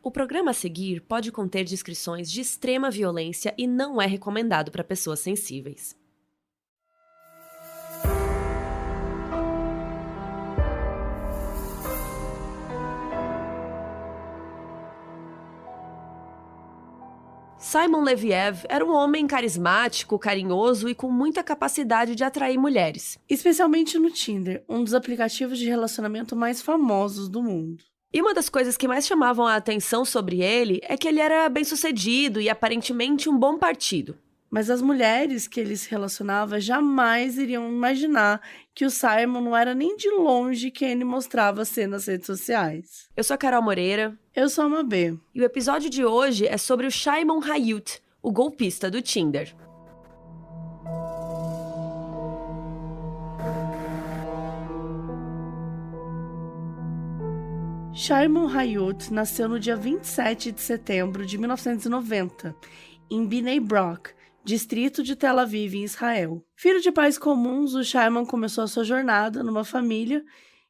O programa a seguir pode conter descrições de extrema violência e não é recomendado para pessoas sensíveis. Simon Leviev era um homem carismático, carinhoso e com muita capacidade de atrair mulheres. Especialmente no Tinder, um dos aplicativos de relacionamento mais famosos do mundo. E uma das coisas que mais chamavam a atenção sobre ele é que ele era bem-sucedido e aparentemente um bom partido. Mas as mulheres que ele se relacionava jamais iriam imaginar que o Simon não era nem de longe quem ele mostrava ser nas redes sociais. Eu sou a Carol Moreira. Eu sou a Mabê. E o episódio de hoje é sobre o Shimon Hayut, o golpista do Tinder. Shimon Hayut nasceu no dia 27 de setembro de 1990, em Bnei Brak, distrito de Tel Aviv, em Israel. Filho de pais comuns, o Shimon começou a sua jornada numa família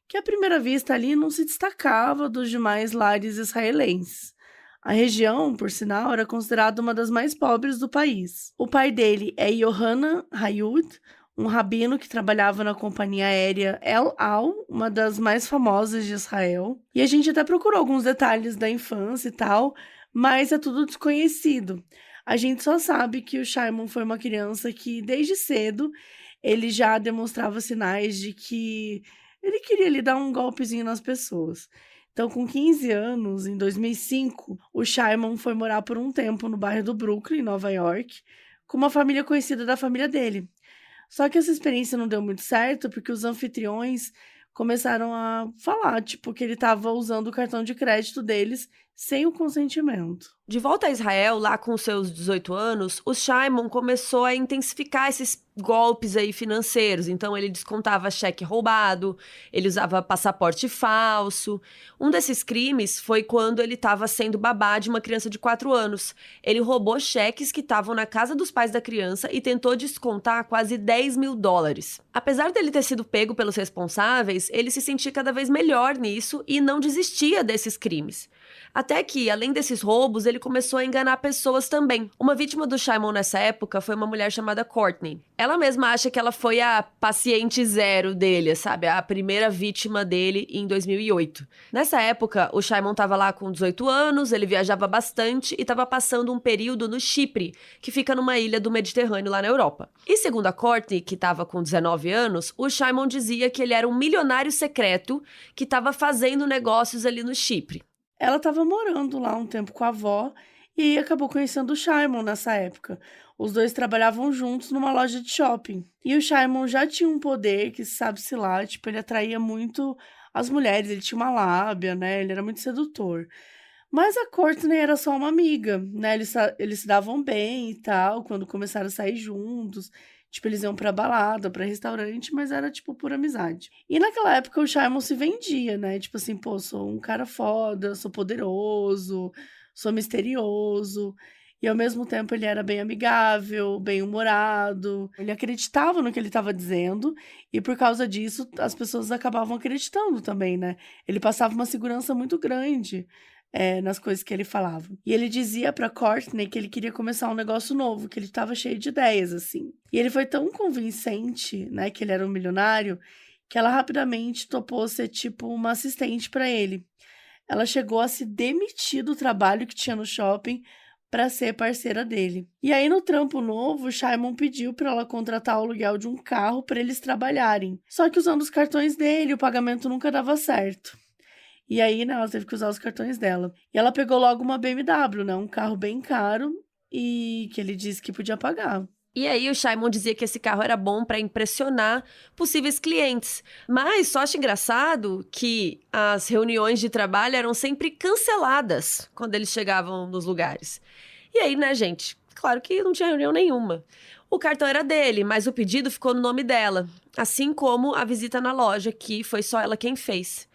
que, à primeira vista, ali não se destacava dos demais lares israelenses. A região, por sinal, era considerada uma das mais pobres do país. O pai dele é Yohanan Hayut, um rabino que trabalhava na companhia aérea El Al, uma das mais famosas de Israel. E a gente até procurou alguns detalhes da infância e tal, mas é tudo desconhecido. A gente só sabe que o Shimon foi uma criança que, desde cedo, ele já demonstrava sinais de que ele queria ali dar um golpezinho nas pessoas. Então, com 15 anos, em 2005, o Shimon foi morar por um tempo no bairro do Brooklyn, em Nova York, com uma família conhecida da família dele. Só que essa experiência não deu muito certo, porque os anfitriões começaram a falar, que ele estava usando o cartão de crédito deles sem o consentimento. De volta a Israel, lá com seus 18 anos, o Shimon começou a intensificar esses golpes aí financeiros. Então, ele descontava cheque roubado, ele usava passaporte falso. Um desses crimes foi quando ele estava sendo babá de uma criança de 4 anos. Ele roubou cheques que estavam na casa dos pais da criança e tentou descontar quase $10.000. Apesar dele ter sido pego pelos responsáveis, ele se sentia cada vez melhor nisso e não desistia desses crimes. Até que, além desses roubos, ele começou a enganar pessoas também. Uma vítima do Shimon nessa época foi uma mulher chamada Courtney. Ela mesma acha que ela foi a paciente zero dele, sabe? A primeira vítima dele em 2008. Nessa época, o Shimon estava lá com 18 anos, ele viajava bastante e estava passando um período no Chipre, que fica numa ilha do Mediterrâneo lá na Europa. E segundo a Courtney, que estava com 19 anos, o Shimon dizia que ele era um milionário secreto que estava fazendo negócios ali no Chipre. Ela estava morando lá um tempo com a avó e acabou conhecendo o Shimon nessa época. Os dois trabalhavam juntos numa loja de shopping. E o Shimon já tinha um poder que, sabe-se lá, ele atraía muito as mulheres. Ele tinha uma lábia, né? Ele era muito sedutor. Mas a Courtney era só uma amiga, né? Eles se davam bem e tal, quando começaram a sair juntos. Eles iam pra balada, pra restaurante, mas era, por amizade. E naquela época o Shimon se vendia, né? Sou um cara foda, sou poderoso, sou misterioso. E ao mesmo tempo ele era bem amigável, bem humorado. Ele acreditava no que ele estava dizendo e por causa disso as pessoas acabavam acreditando também, né? Ele passava uma segurança muito grande nas coisas que ele falava. E ele dizia pra Courtney que ele queria começar um negócio novo, que ele estava cheio de ideias, assim. E ele foi tão convincente, né, que ele era um milionário, que ela rapidamente topou ser, uma assistente pra ele. Ela chegou a se demitir do trabalho que tinha no shopping para ser parceira dele. E aí, no trampo novo, o Shimon pediu para ela contratar o aluguel de um carro para eles trabalharem. Só que usando os cartões dele, o pagamento nunca dava certo. E aí, né, ela teve que usar os cartões dela. E ela pegou logo uma BMW, né, um carro bem caro e que ele disse que podia pagar. E aí o Shimon dizia que esse carro era bom para impressionar possíveis clientes. Mas só acho engraçado que as reuniões de trabalho eram sempre canceladas quando eles chegavam nos lugares. E aí, né, gente? Claro que não tinha reunião nenhuma. O cartão era dele, mas o pedido ficou no nome dela. Assim como a visita na loja, que foi só ela quem fez.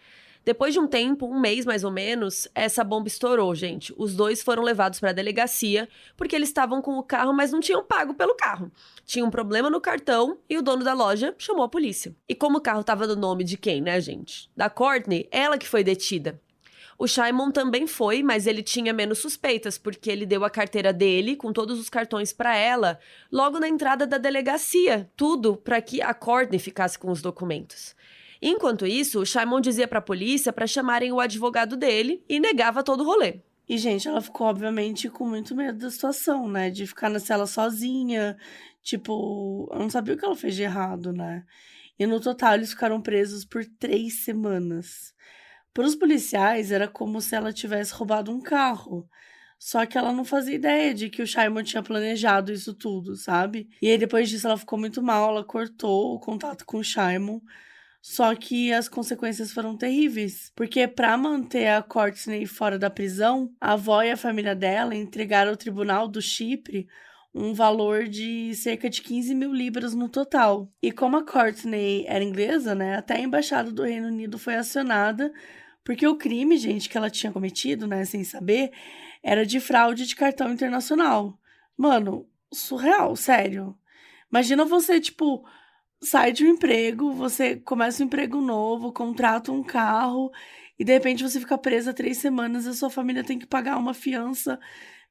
Depois de um tempo, um mês mais ou menos, essa bomba estourou, gente. Os dois foram levados para a delegacia porque eles estavam com o carro, mas não tinham pago pelo carro. Tinha um problema no cartão e o dono da loja chamou a polícia. E como o carro estava no nome de quem, né, gente? Da Courtney, ela que foi detida. O Shimon também foi, mas ele tinha menos suspeitas, porque ele deu a carteira dele, com todos os cartões para ela, logo na entrada da delegacia. Tudo para que a Courtney ficasse com os documentos. Enquanto isso, o Shimon dizia para a polícia para chamarem o advogado dele e negava todo o rolê. E, gente, ela ficou, obviamente, com muito medo da situação, né? De ficar na cela sozinha. Tipo, eu não sabia o que ela fez de errado, né? E no total, eles ficaram presos por 3 semanas. Para os policiais, era como se ela tivesse roubado um carro. Só que ela não fazia ideia de que o Shimon tinha planejado isso tudo, sabe? E aí, depois disso, ela ficou muito mal, ela cortou o contato com o Shimon. Só que as consequências foram terríveis, porque para manter a Courtney fora da prisão, a avó e a família dela entregaram ao tribunal do Chipre um valor de cerca de 15 mil libras no total. E como a Courtney era inglesa, né, até a embaixada do Reino Unido foi acionada, porque o crime, gente, que ela tinha cometido, né, sem saber, era de fraude de cartão internacional. Mano, surreal, sério. Imagina você, tipo, sai de um emprego, você começa um emprego novo, contrata um carro e de repente você fica presa 3 semanas e a sua família tem que pagar uma fiança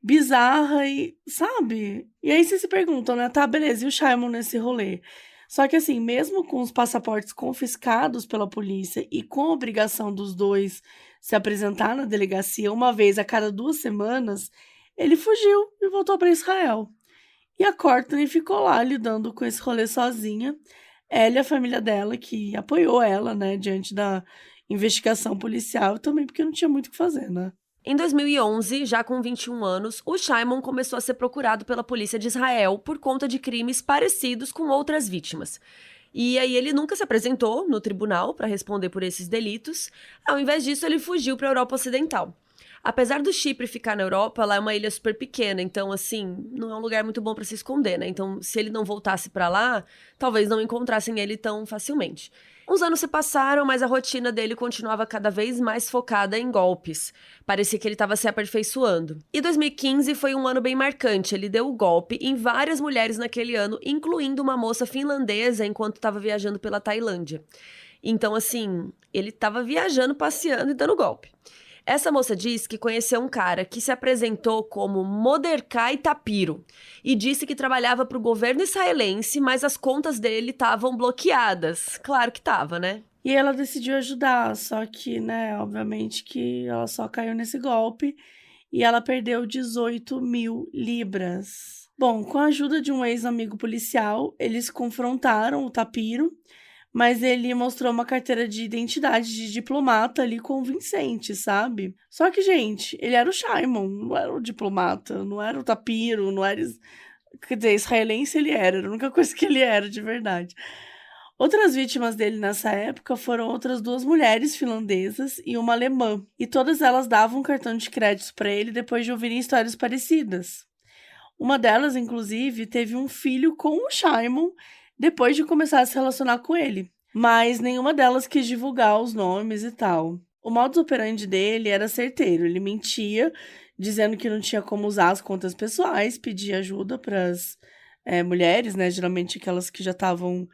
bizarra e, sabe? E aí vocês se perguntam, né? Tá, beleza, e o Shimon nesse rolê? Só que assim, mesmo com os passaportes confiscados pela polícia e com a obrigação dos dois se apresentar na delegacia uma vez a cada 2 semanas, ele fugiu e voltou para Israel. E a Courtney ficou lá lidando com esse rolê sozinha. Ela e a família dela, que apoiou ela, né, diante da investigação policial, também porque não tinha muito o que fazer, né? Em 2011, já com 21 anos, o Shimon começou a ser procurado pela polícia de Israel por conta de crimes parecidos com outras vítimas. E aí ele nunca se apresentou no tribunal para responder por esses delitos. Ao invés disso, ele fugiu para a Europa Ocidental. Apesar do Chipre ficar na Europa, lá é uma ilha super pequena, então, assim, não é um lugar muito bom para se esconder, né? Então, se ele não voltasse para lá, talvez não encontrassem ele tão facilmente. Uns anos se passaram, mas a rotina dele continuava cada vez mais focada em golpes. Parecia que ele estava se aperfeiçoando. E 2015 foi um ano bem marcante. Ele deu o golpe em várias mulheres naquele ano, incluindo uma moça finlandesa enquanto estava viajando pela Tailândia. Então, assim, ele estava viajando, passeando e dando golpe. Essa moça disse que conheceu um cara que se apresentou como Mordecai Tapiro e disse que trabalhava para o governo israelense, mas as contas dele estavam bloqueadas. Claro que tava, né? E ela decidiu ajudar, só que, né, obviamente que ela só caiu nesse golpe e ela perdeu 18 mil libras. Bom, com a ajuda de um ex-amigo policial, eles confrontaram o Tapiro, mas ele mostrou uma carteira de identidade de diplomata ali convincente, sabe? Só que, gente, ele era o Shimon, não era o diplomata, não era o Tapiro, não era... Quer dizer, israelense ele era a única coisa que ele era de verdade. Outras vítimas dele nessa época foram outras 2 mulheres finlandesas e uma alemã, e todas elas davam um cartão de crédito para ele depois de ouvirem histórias parecidas. Uma delas, inclusive, teve um filho com o Shimon depois de começar a se relacionar com ele, mas nenhuma delas quis divulgar os nomes e tal. O modus operandi dele era certeiro, ele mentia, dizendo que não tinha como usar as contas pessoais, pedia ajuda para as mulheres, né, geralmente aquelas que já estavam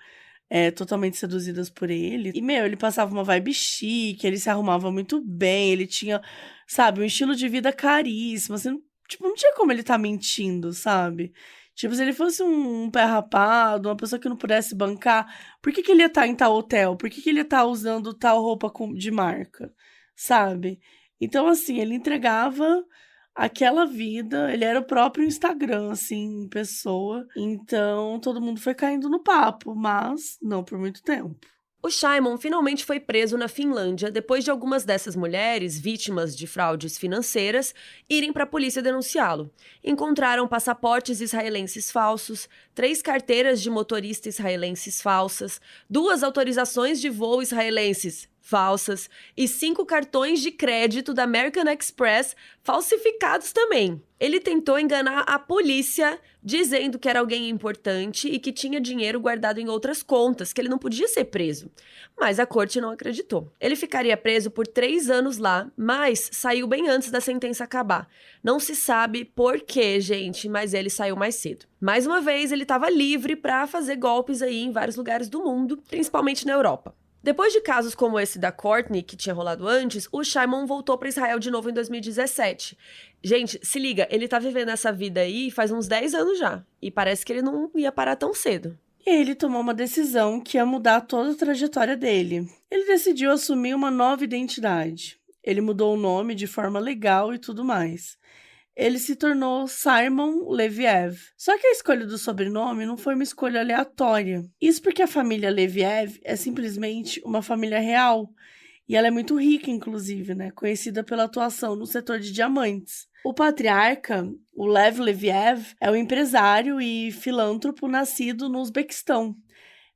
totalmente seduzidas por ele. E, ele passava uma vibe chique, ele se arrumava muito bem, ele tinha, sabe, um estilo de vida caríssimo, assim, tipo, não tinha como ele tá mentindo, sabe? Tipo, se ele fosse um pé rapado, uma pessoa que não pudesse bancar, por que ele ia estar em tal hotel? Por que ele ia estar usando tal roupa de marca? Sabe? Então, assim, ele entregava aquela vida, ele era o próprio Instagram, assim, em pessoa. Então, todo mundo foi caindo no papo, mas não por muito tempo. O Shimon finalmente foi preso na Finlândia depois de algumas dessas mulheres, vítimas de fraudes financeiras, irem para a polícia denunciá-lo. Encontraram passaportes israelenses falsos, 3 carteiras de motorista israelenses falsas, 2 autorizações de voo israelenses falsas e 5 cartões de crédito da American Express falsificados também. Ele tentou enganar a polícia, dizendo que era alguém importante e que tinha dinheiro guardado em outras contas, que ele não podia ser preso. Mas a corte não acreditou. Ele ficaria preso por 3 anos lá, mas saiu bem antes da sentença acabar. Não se sabe por quê, gente, mas ele saiu mais cedo. Mais uma vez, ele estava livre para fazer golpes aí em vários lugares do mundo, principalmente na Europa. Depois de casos como esse da Kourtney, que tinha rolado antes, o Shimon voltou para Israel de novo em 2017. Gente, se liga, ele tá vivendo essa vida aí faz uns 10 anos já. E parece que ele não ia parar tão cedo. E ele tomou uma decisão que ia mudar toda a trajetória dele. Ele decidiu assumir uma nova identidade. Ele mudou o nome de forma legal e tudo mais. Ele se tornou Simon Leviev. Só que a escolha do sobrenome não foi uma escolha aleatória. Isso porque a família Leviev é simplesmente uma família real. E ela é muito rica, inclusive, né? Conhecida pela atuação no setor de diamantes. O patriarca, o Lev Leviev, é um empresário e filântropo nascido no Uzbequistão,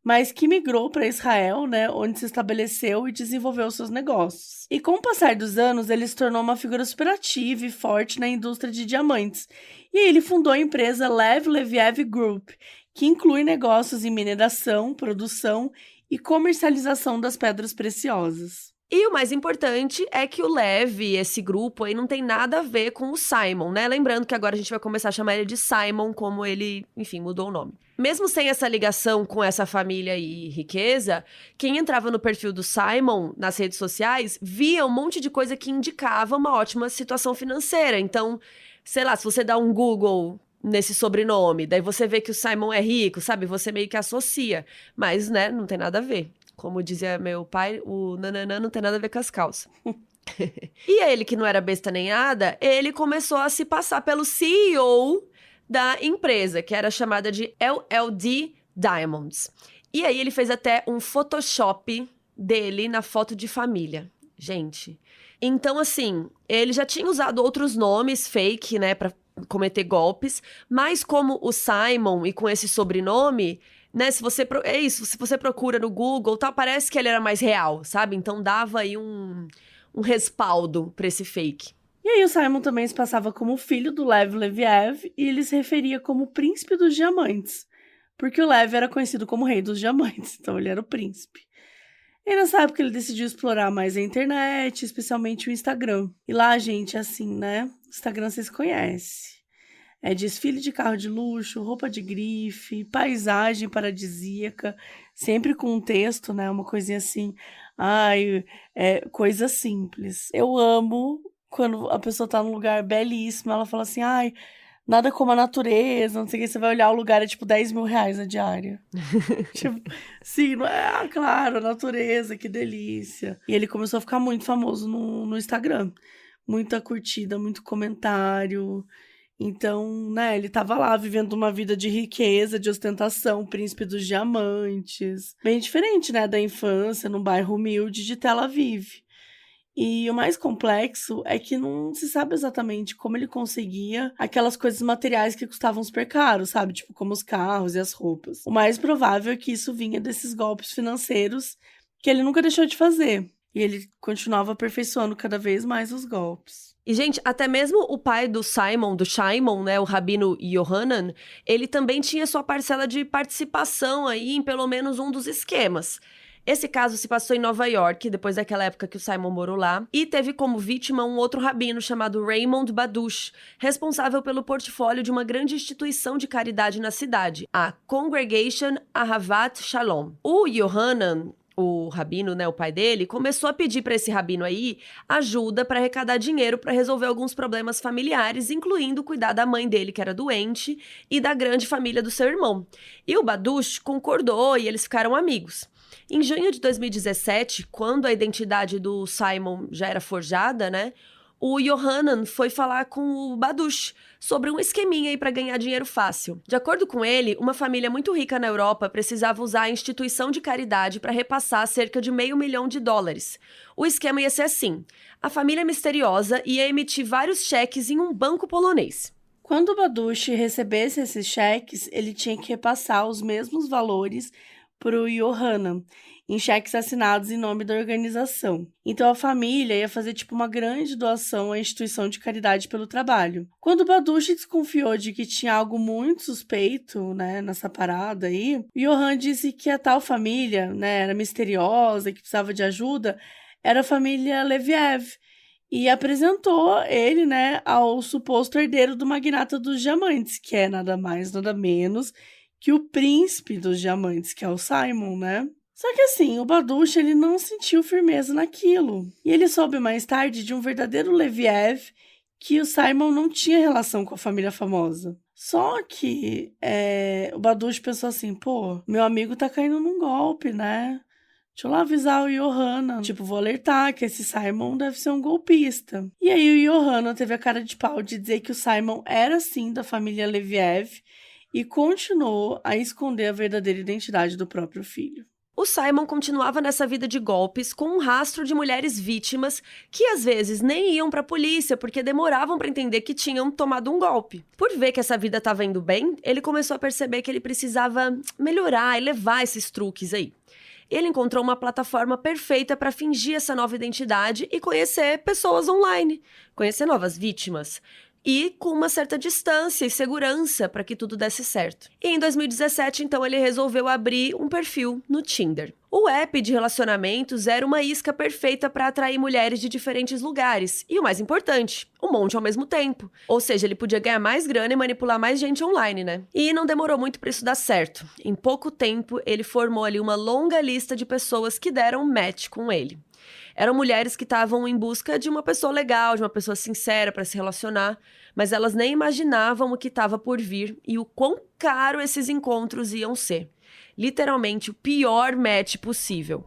mas que migrou para Israel, né, onde se estabeleceu e desenvolveu seus negócios. E com o passar dos anos, ele se tornou uma figura superativa e forte na indústria de diamantes. E aí ele fundou a empresa Lev Leviev Group, que inclui negócios em mineração, produção e comercialização das pedras preciosas. E o mais importante é que o Lev, esse grupo aí, não tem nada a ver com o Simon, né? Lembrando que agora a gente vai começar a chamar ele de Simon, como ele, enfim, mudou o nome. Mesmo sem essa ligação com essa família e riqueza, quem entrava no perfil do Simon nas redes sociais via um monte de coisa que indicava uma ótima situação financeira. Então, sei lá, se você dá um Google nesse sobrenome, daí você vê que o Simon é rico, sabe? Você meio que associa. Mas, né, não tem nada a ver. Como dizia meu pai, o nananã não tem nada a ver com as calças. E ele, que não era besta nem nada, ele começou a se passar pelo CEO da empresa, que era chamada de LLD Diamonds. E aí ele fez até um Photoshop dele na foto de família. Gente. Então, assim, ele já tinha usado outros nomes fake, né, pra cometer golpes, mas como o Simon e com esse sobrenome, né, se você procura no Google, tal, parece que ele era mais real, sabe? Então dava aí um respaldo pra esse fake. E aí o Simon também se passava como filho do Lev Leviev e ele se referia como príncipe dos diamantes, porque o Lev era conhecido como rei dos diamantes, então ele era o príncipe. E nessa época ele decidiu explorar mais a internet, especialmente o Instagram. E lá, gente, assim, né? Instagram vocês conhecem. É desfile de carro de luxo, roupa de grife, paisagem paradisíaca, sempre com um texto, né? Uma coisinha assim. Ai, coisa simples. Eu amo quando a pessoa tá num lugar belíssimo, ela fala assim, ai, nada como a natureza, não sei o que, você vai olhar o lugar, é tipo 10 mil reais a diária. Tipo, sim, não é? Claro, a natureza, que delícia. E ele começou a ficar muito famoso no Instagram. Muita curtida, muito comentário. Então, né, ele tava lá vivendo uma vida de riqueza, de ostentação, príncipe dos diamantes. Bem diferente, né, da infância, num bairro humilde de Tel Aviv. E o mais complexo é que não se sabe exatamente como ele conseguia aquelas coisas materiais que custavam super caro, sabe? Tipo, como os carros e as roupas. O mais provável é que isso vinha desses golpes financeiros que ele nunca deixou de fazer. E ele continuava aperfeiçoando cada vez mais os golpes. E, gente, até mesmo o pai do Shimon, né, o rabino Yohanan, ele também tinha sua parcela de participação aí em pelo menos um dos esquemas. Esse caso se passou em Nova York, depois daquela época que o Simon morou lá, e teve como vítima um outro rabino chamado Raymond Badush, responsável pelo portfólio de uma grande instituição de caridade na cidade, a Congregation Ahavat Shalom. O Yohanan, o rabino, né, o pai dele, começou a pedir para esse rabino aí ajuda para arrecadar dinheiro para resolver alguns problemas familiares, incluindo cuidar da mãe dele, que era doente, e da grande família do seu irmão. E o Badush concordou e eles ficaram amigos. Em junho de 2017, quando a identidade do Simon já era forjada, né, o Yohanan foi falar com o Badush sobre um esqueminha aí para ganhar dinheiro fácil. De acordo com ele, uma família muito rica na Europa precisava usar a instituição de caridade para repassar cerca de $500 mil. O esquema ia ser assim: a família misteriosa ia emitir vários cheques em um banco polonês. Quando o Badush recebesse esses cheques, ele tinha que repassar os mesmos valores para o Yohanan, em cheques assinados em nome da organização. Então a família ia fazer tipo uma grande doação à instituição de caridade pelo trabalho. Quando o Badush desconfiou de que tinha algo muito suspeito, né, nessa parada aí, o Yohan disse que a tal família, né, era misteriosa e que precisava de ajuda, era a família Leviev, e apresentou ele, né, ao suposto herdeiro do magnata dos diamantes, que é nada mais, nada menos que o príncipe dos diamantes, que é o Simon, né? Só que assim, o Baduch, ele não sentiu firmeza naquilo. E ele soube mais tarde de um verdadeiro Leviev que o Simon não tinha relação com a família famosa. Só que o Baduch pensou assim, pô, meu amigo tá caindo num golpe, né? Deixa eu lá avisar o Johanna. Tipo, vou alertar que esse Simon deve ser um golpista. E aí o Johanna teve a cara de pau de dizer que o Simon era sim da família Leviev e continuou a esconder a verdadeira identidade do próprio filho. O Simon continuava nessa vida de golpes com um rastro de mulheres vítimas que às vezes nem iam pra polícia porque demoravam pra entender que tinham tomado um golpe. Por ver que essa vida estava indo bem, ele começou a perceber que ele precisava melhorar e levar esses truques aí. Ele encontrou uma plataforma perfeita para fingir essa nova identidade e conhecer pessoas online, conhecer novas vítimas. E com uma certa distância e segurança para que tudo desse certo. E em 2017, então, ele resolveu abrir um perfil no Tinder. O app de relacionamentos era uma isca perfeita para atrair mulheres de diferentes lugares. E o mais importante, um monte ao mesmo tempo. Ou seja, ele podia ganhar mais grana e manipular mais gente online, né? E não demorou muito para isso dar certo. Em pouco tempo, ele formou ali uma longa lista de pessoas que deram match com ele. Eram mulheres que estavam em busca de uma pessoa legal, de uma pessoa sincera para se relacionar, mas elas nem imaginavam o que estava por vir e o quão caro esses encontros iam ser. Literalmente o pior match possível.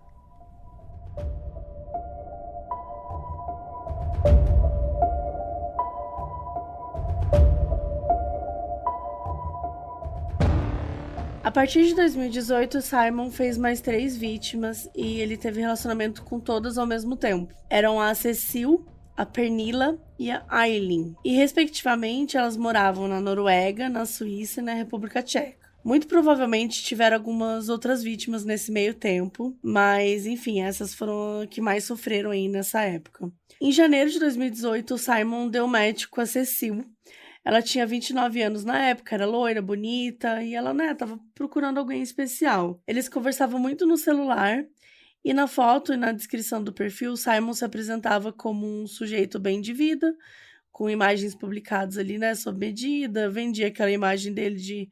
A partir de 2018, Simon fez mais 3 vítimas e ele teve relacionamento com todas ao mesmo tempo. Eram a Cecil, a Pernilla e a Eileen. E, respectivamente, elas moravam na Noruega, na Suíça e na República Tcheca. Muito provavelmente tiveram algumas outras vítimas nesse meio tempo, mas, enfim, essas foram as que mais sofreram aí nessa época. Em janeiro de 2018, Simon deu match com a Cecil. Ela tinha 29 anos na época, era loira, bonita, e ela, tava procurando alguém especial. Eles conversavam muito no celular, e na foto e na descrição do perfil, Simon se apresentava como um sujeito bem de vida, com imagens publicadas ali, sob medida, vendia aquela imagem dele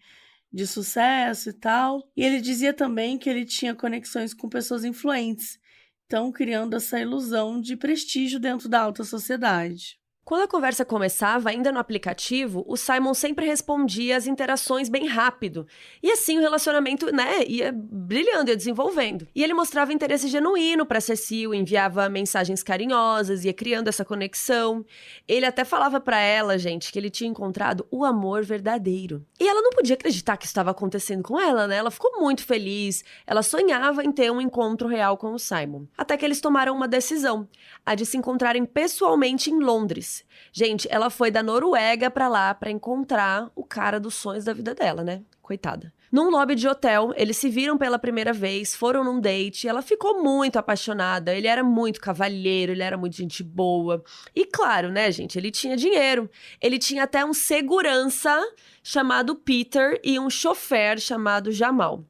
de sucesso e tal. E ele dizia também que ele tinha conexões com pessoas influentes, então criando essa ilusão de prestígio dentro da alta sociedade. Quando a conversa começava, ainda no aplicativo, o Simon sempre respondia as interações bem rápido. E assim o relacionamento, ia brilhando, ia desenvolvendo. E ele mostrava interesse genuíno para Cecil, enviava mensagens carinhosas, ia criando essa conexão. Ele até falava para ela, gente, que ele tinha encontrado o amor verdadeiro. E ela não podia acreditar que isso estava acontecendo com ela, né? Ela ficou muito feliz, ela sonhava em ter um encontro real com o Simon. Até que eles tomaram uma decisão, a de se encontrarem pessoalmente em Londres. Gente, ela foi da Noruega pra lá pra encontrar o cara dos sonhos da vida dela, né? Coitada. Num lobby de hotel, eles se viram pela primeira vez, foram num date, ela ficou muito apaixonada, ele era muito cavalheiro, ele era muito gente boa. E claro, né, gente, ele tinha dinheiro. Ele tinha até um segurança chamado Peter e um chofer chamado Jamal.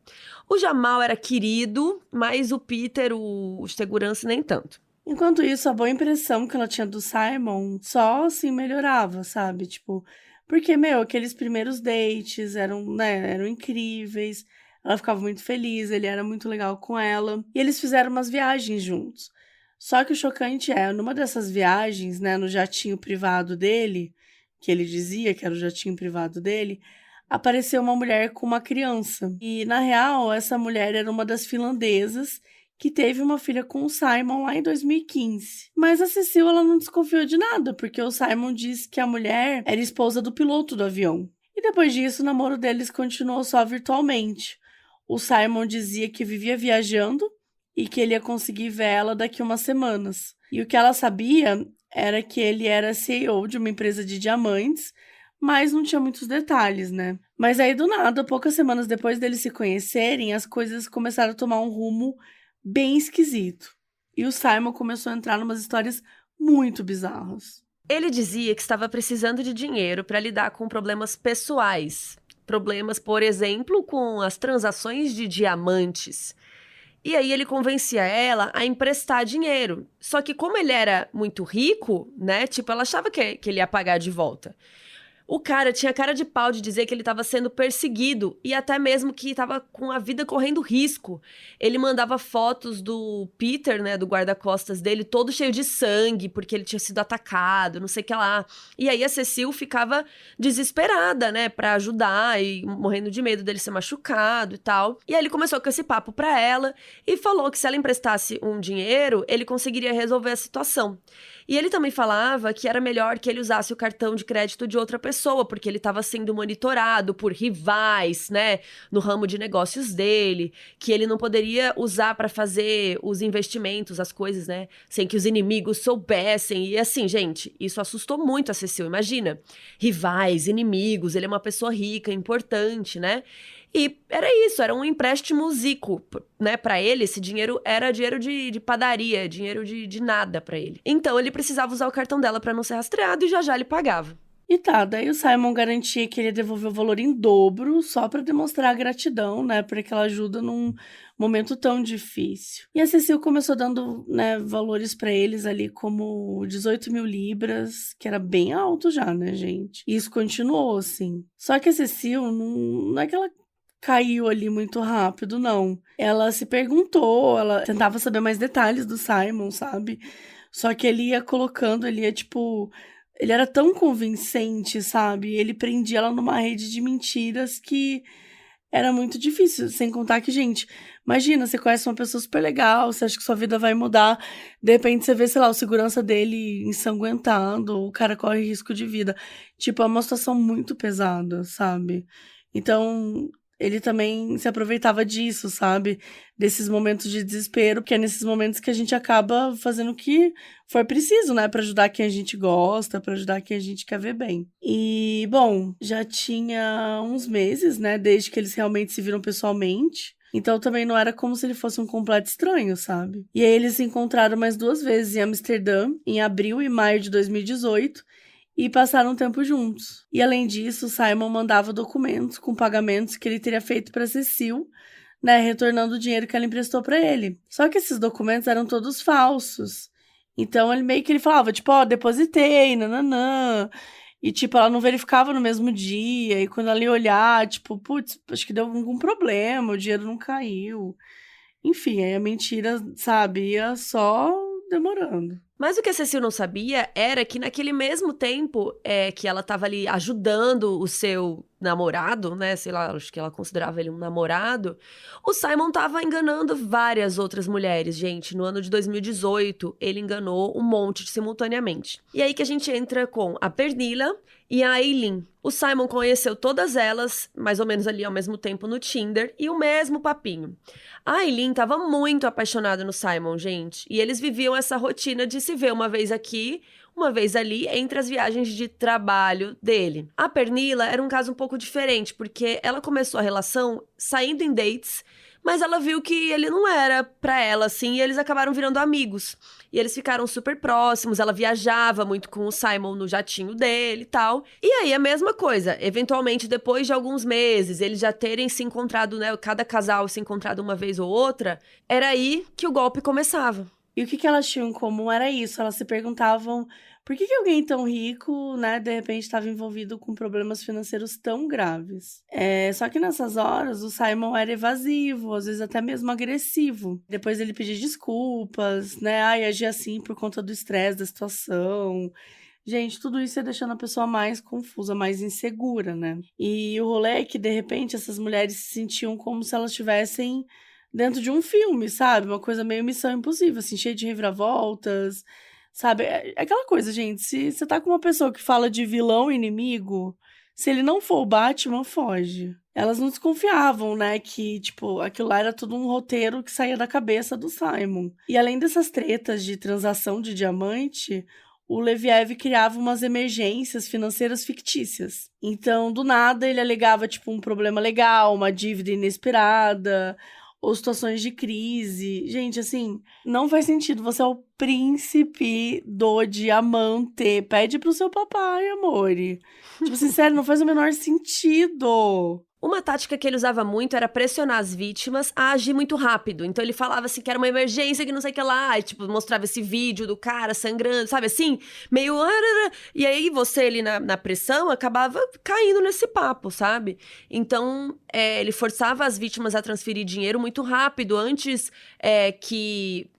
O Jamal era querido, mas o Peter, o segurança, nem tanto. Enquanto isso, a boa impressão que ela tinha do Simon só, assim, melhorava, sabe? Tipo, porque, aqueles primeiros dates eram incríveis, ela ficava muito feliz, ele era muito legal com ela, e eles fizeram umas viagens juntos. Só que o chocante numa dessas viagens, no jatinho privado dele, que ele dizia que era o jatinho privado dele, apareceu uma mulher com uma criança. E, na real, essa mulher era uma das finlandesas que teve uma filha com o Simon lá em 2015. Mas a Cecil, ela não desconfiou de nada, porque o Simon disse que a mulher era esposa do piloto do avião. E depois disso, o namoro deles continuou só virtualmente. O Simon dizia que vivia viajando e que ele ia conseguir ver ela daqui umas semanas. E o que ela sabia era que ele era CEO de uma empresa de diamantes, mas não tinha muitos detalhes, né? Mas aí, do nada, poucas semanas depois deles se conhecerem, as coisas começaram a tomar um rumo bem esquisito. E o Simon começou a entrar em umas histórias muito bizarras. Ele dizia que estava precisando de dinheiro para lidar com problemas pessoais. Problemas, por exemplo, com as transações de diamantes. E aí ele convencia ela a emprestar dinheiro. Só que como ele era muito rico, ela achava que ele ia pagar de volta. O cara tinha cara de pau de dizer que ele estava sendo perseguido e até mesmo que estava com a vida correndo risco. Ele mandava fotos do Peter, né, do guarda-costas dele, todo cheio de sangue, porque ele tinha sido atacado, não sei o que lá. E aí a Cecil ficava desesperada, né, pra ajudar e morrendo de medo dele ser machucado e tal. E aí ele começou com esse papo pra ela e falou que se ela emprestasse um dinheiro, ele conseguiria resolver a situação. E ele também falava que era melhor que ele usasse o cartão de crédito de outra pessoa, porque ele estava sendo monitorado por rivais, né, no ramo de negócios dele, que ele não poderia usar para fazer os investimentos, as coisas, né, sem que os inimigos soubessem. E assim, gente, isso assustou muito a Cecil, imagina. Rivais, inimigos, ele é uma pessoa rica, importante, né? E era isso, era um empréstimo zico, né? Pra ele, esse dinheiro era dinheiro de padaria, dinheiro de nada pra ele. Então, ele precisava usar o cartão dela pra não ser rastreado e já já ele pagava. E tá, daí o Simon garantia que ele ia devolver o valor em dobro só pra demonstrar a gratidão, né, por aquela ajuda num momento tão difícil. E a Cecil começou dando, né, valores pra eles ali como 18 mil libras, que era bem alto já, né, gente? E isso continuou, assim. Só que a Cecil, não é que ela caiu ali muito rápido, não. Ela se perguntou, ela tentava saber mais detalhes do Simon, sabe? Só que ele ia colocando, ele ia, tipo... Ele era tão convincente, sabe? Ele prendia ela numa rede de mentiras que era muito difícil. Sem contar que, gente, imagina, você conhece uma pessoa super legal, você acha que sua vida vai mudar, de repente você vê, sei lá, o segurança dele ensanguentado, o cara corre risco de vida. Tipo, é uma situação muito pesada, sabe? Então, ele também se aproveitava disso, sabe? Desses momentos de desespero, porque é nesses momentos que a gente acaba fazendo o que for preciso, né? Pra ajudar quem a gente gosta, pra ajudar quem a gente quer ver bem. E, bom, já tinha uns meses, né? Desde que eles realmente se viram pessoalmente. Então também não era como se ele fosse um completo estranho, sabe? E aí eles se encontraram mais 2 vezes em Amsterdã, em abril e maio de 2018. E passaram um tempo juntos. E além disso, Simon mandava documentos com pagamentos que ele teria feito para Cecil, né, retornando o dinheiro que ela emprestou para ele. Só que esses documentos eram todos falsos. Então ele meio que ele falava, tipo, ó, depositei, nananã. E tipo, ela não verificava no mesmo dia. E quando ela ia olhar, tipo, putz, acho que deu algum problema, o dinheiro não caiu. Enfim, aí a mentira, sabe, ia só demorando. Mas o que a Cecil não sabia era que naquele mesmo tempo que ela estava ali ajudando o seu namorado, né? Sei lá, acho que ela considerava ele um namorado. O Simon estava enganando várias outras mulheres, gente. No ano de 2018, ele enganou um monte simultaneamente. E aí que a gente entra com a Pernilla e a Eileen. O Simon conheceu todas elas, mais ou menos ali ao mesmo tempo no Tinder, e o mesmo papinho. A Eileen estava muito apaixonada no Simon, gente, e eles viviam essa rotina de se ver uma vez aqui, uma vez ali, entre as viagens de trabalho dele. A Pernilla era um caso um pouco diferente, porque ela começou a relação saindo em dates, mas ela viu que ele não era pra ela, assim, e eles acabaram virando amigos. E eles ficaram super próximos, ela viajava muito com o Simon no jatinho dele e tal. E aí, a mesma coisa, eventualmente, depois de alguns meses, eles já terem se encontrado, né, cada casal se encontrado uma vez ou outra, era aí que o golpe começava. E o que elas tinham em comum era isso, elas se perguntavam por que alguém tão rico, né, de repente estava envolvido com problemas financeiros tão graves. Só que nessas horas o Simon era evasivo, às vezes até mesmo agressivo. Depois ele pedia desculpas, né, agia assim por conta do estresse da situação. Gente, tudo isso ia deixando a pessoa mais confusa, mais insegura, né? E o rolê é que, de repente, essas mulheres se sentiam como se elas estivessem dentro de um filme, sabe? Uma coisa meio Missão Impossível, assim, cheia de reviravoltas, sabe? É aquela coisa, gente, se você tá com uma pessoa que fala de vilão e inimigo, se ele não for o Batman, foge. Elas não desconfiavam, né, que, tipo, aquilo lá era tudo um roteiro que saía da cabeça do Simon. E além dessas tretas de transação de diamante, o Leviev criava umas emergências financeiras fictícias. Então, do nada, ele alegava, tipo, um problema legal, uma dívida inesperada, ou situações de crise. Gente, assim, não faz sentido. Você é o príncipe do diamante. Pede pro seu papai, amore. Tipo, assim, sério, não faz o menor sentido. Uma tática que ele usava muito era pressionar as vítimas a agir muito rápido. Então ele falava assim que era uma emergência, que não sei o que lá, e tipo, mostrava esse vídeo do cara sangrando, sabe assim? Meio. E aí você ali na pressão acabava caindo nesse papo, sabe? Então ele forçava as vítimas a transferir dinheiro muito rápido, antes que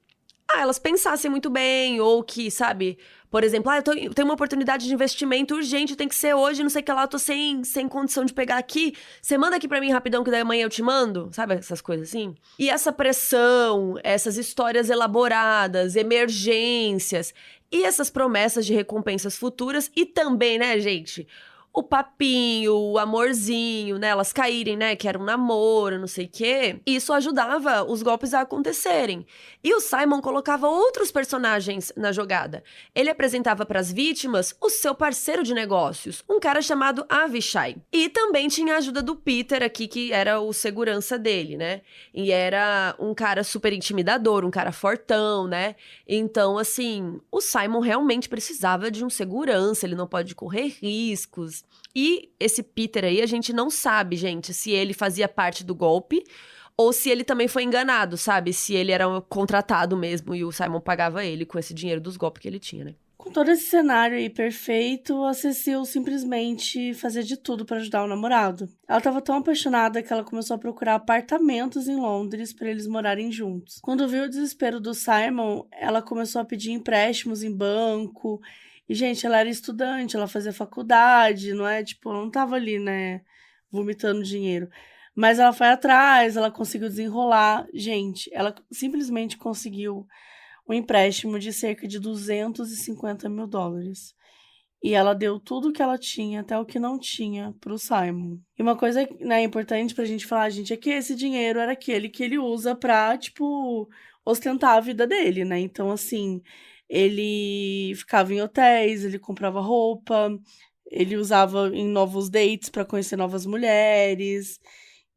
elas pensassem muito bem, ou que, sabe, por exemplo, eu tenho uma oportunidade de investimento urgente, tem que ser hoje, não sei o que lá, eu tô sem condição de pegar aqui, você manda aqui pra mim rapidão que daí amanhã eu te mando, sabe, essas coisas assim? E essa pressão, essas histórias elaboradas, emergências, e essas promessas de recompensas futuras, e também, né, gente, o papinho, o amorzinho, né? Elas caírem, né? Que era um namoro, não sei o quê. Isso ajudava os golpes a acontecerem. E o Simon colocava outros personagens na jogada. Ele apresentava para as vítimas o seu parceiro de negócios, um cara chamado Avishai. E também tinha a ajuda do Peter aqui, que era o segurança dele, né? E era um cara super intimidador, um cara fortão, né? Então, assim, o Simon realmente precisava de um segurança, ele não pode correr riscos. E esse Peter aí, a gente não sabe, gente, se ele fazia parte do golpe ou se ele também foi enganado, sabe? Se ele era um contratado mesmo e o Simon pagava ele com esse dinheiro dos golpes que ele tinha, né? Com todo esse cenário aí perfeito, a Cecile simplesmente fazia de tudo para ajudar o namorado. Ela estava tão apaixonada que ela começou a procurar apartamentos em Londres para eles morarem juntos. Quando viu o desespero do Simon, ela começou a pedir empréstimos em banco. E, gente, ela era estudante, ela fazia faculdade, não é? Tipo, ela não tava ali, né, vomitando dinheiro. Mas ela foi atrás, ela conseguiu desenrolar. Gente, ela simplesmente conseguiu um empréstimo de cerca de 250 mil dólares. E ela deu tudo o que ela tinha, até o que não tinha, pro Simon. E uma coisa, né, importante pra gente falar, gente, é que esse dinheiro era aquele que ele usa pra, tipo, ostentar a vida dele, né? Então, assim, ele ficava em hotéis, ele comprava roupa, ele usava em novos dates pra conhecer novas mulheres.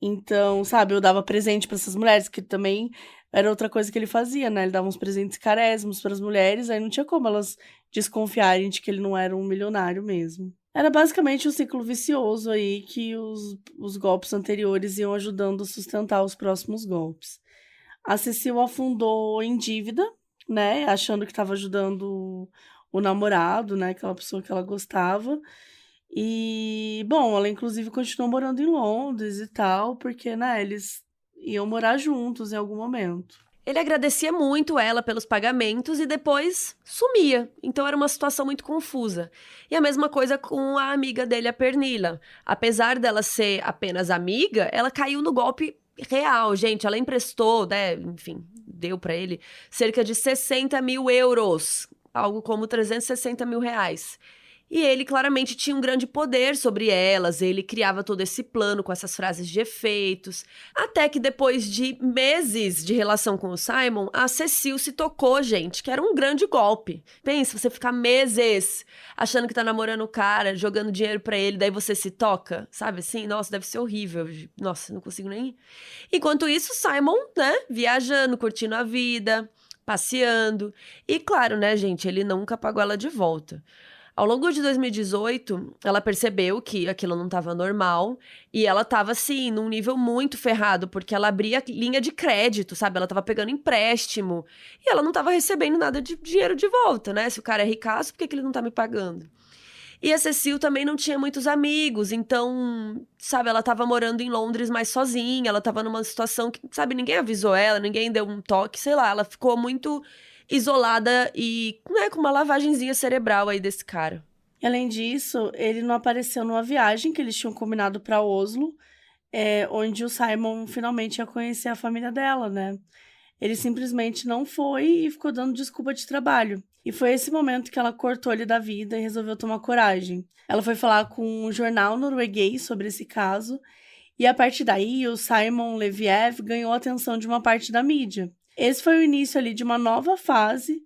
Então, sabe, eu dava presente pra essas mulheres, que também era outra coisa que ele fazia, né? Ele dava uns presentes carésimos para as mulheres, aí não tinha como elas desconfiarem de que ele não era um milionário mesmo. Era basicamente um ciclo vicioso aí que os golpes anteriores iam ajudando a sustentar os próximos golpes. A Cecile afundou em dívida, né? Achando que estava ajudando o namorado, né? Aquela pessoa que ela gostava. E, bom, ela inclusive continuou morando em Londres e tal, porque, né, eles iam morar juntos em algum momento. Ele agradecia muito ela pelos pagamentos e depois sumia. Então era uma situação muito confusa. E a mesma coisa com a amiga dele, a Pernilla. Apesar dela ser apenas amiga, ela caiu no golpe real, gente. Ela emprestou, né, enfim, deu pra ele cerca de 60 mil euros, algo como 360 mil reais. E ele claramente tinha um grande poder sobre elas, ele criava todo esse plano com essas frases de efeitos, até que depois de meses de relação com o Simon, a Cecile se tocou, gente, que era um grande golpe. Pensa, você ficar meses achando que tá namorando o cara, jogando dinheiro pra ele, daí você se toca, sabe assim? Nossa, deve ser horrível. Nossa, não consigo nem... Enquanto isso, Simon, né, viajando, curtindo a vida, passeando. E claro, né, gente, ele nunca pagou ela de volta. Ao longo de 2018, ela percebeu que aquilo não estava normal e ela estava, assim, num nível muito ferrado, porque ela abria linha de crédito, sabe? Ela estava pegando empréstimo e ela não estava recebendo nada de dinheiro de volta, né? Se o cara é ricaço, por que ele não tá me pagando? E a Cecile também não tinha muitos amigos, então, sabe, ela estava morando em Londres mais sozinha, ela estava numa situação que, sabe, ninguém avisou ela, ninguém deu um toque, sei lá, ela ficou muito isolada e, né, com uma lavagenzinha cerebral aí desse cara. E além disso, ele não apareceu numa viagem que eles tinham combinado para Oslo, onde o Simon finalmente ia conhecer a família dela, né? Ele simplesmente não foi e ficou dando desculpa de trabalho. E foi esse momento que ela cortou ele da vida e resolveu tomar coragem. Ela foi falar com um jornal norueguês sobre esse caso, e a partir daí o Simon Leviev ganhou a atenção de uma parte da mídia. Esse foi o início ali de uma nova fase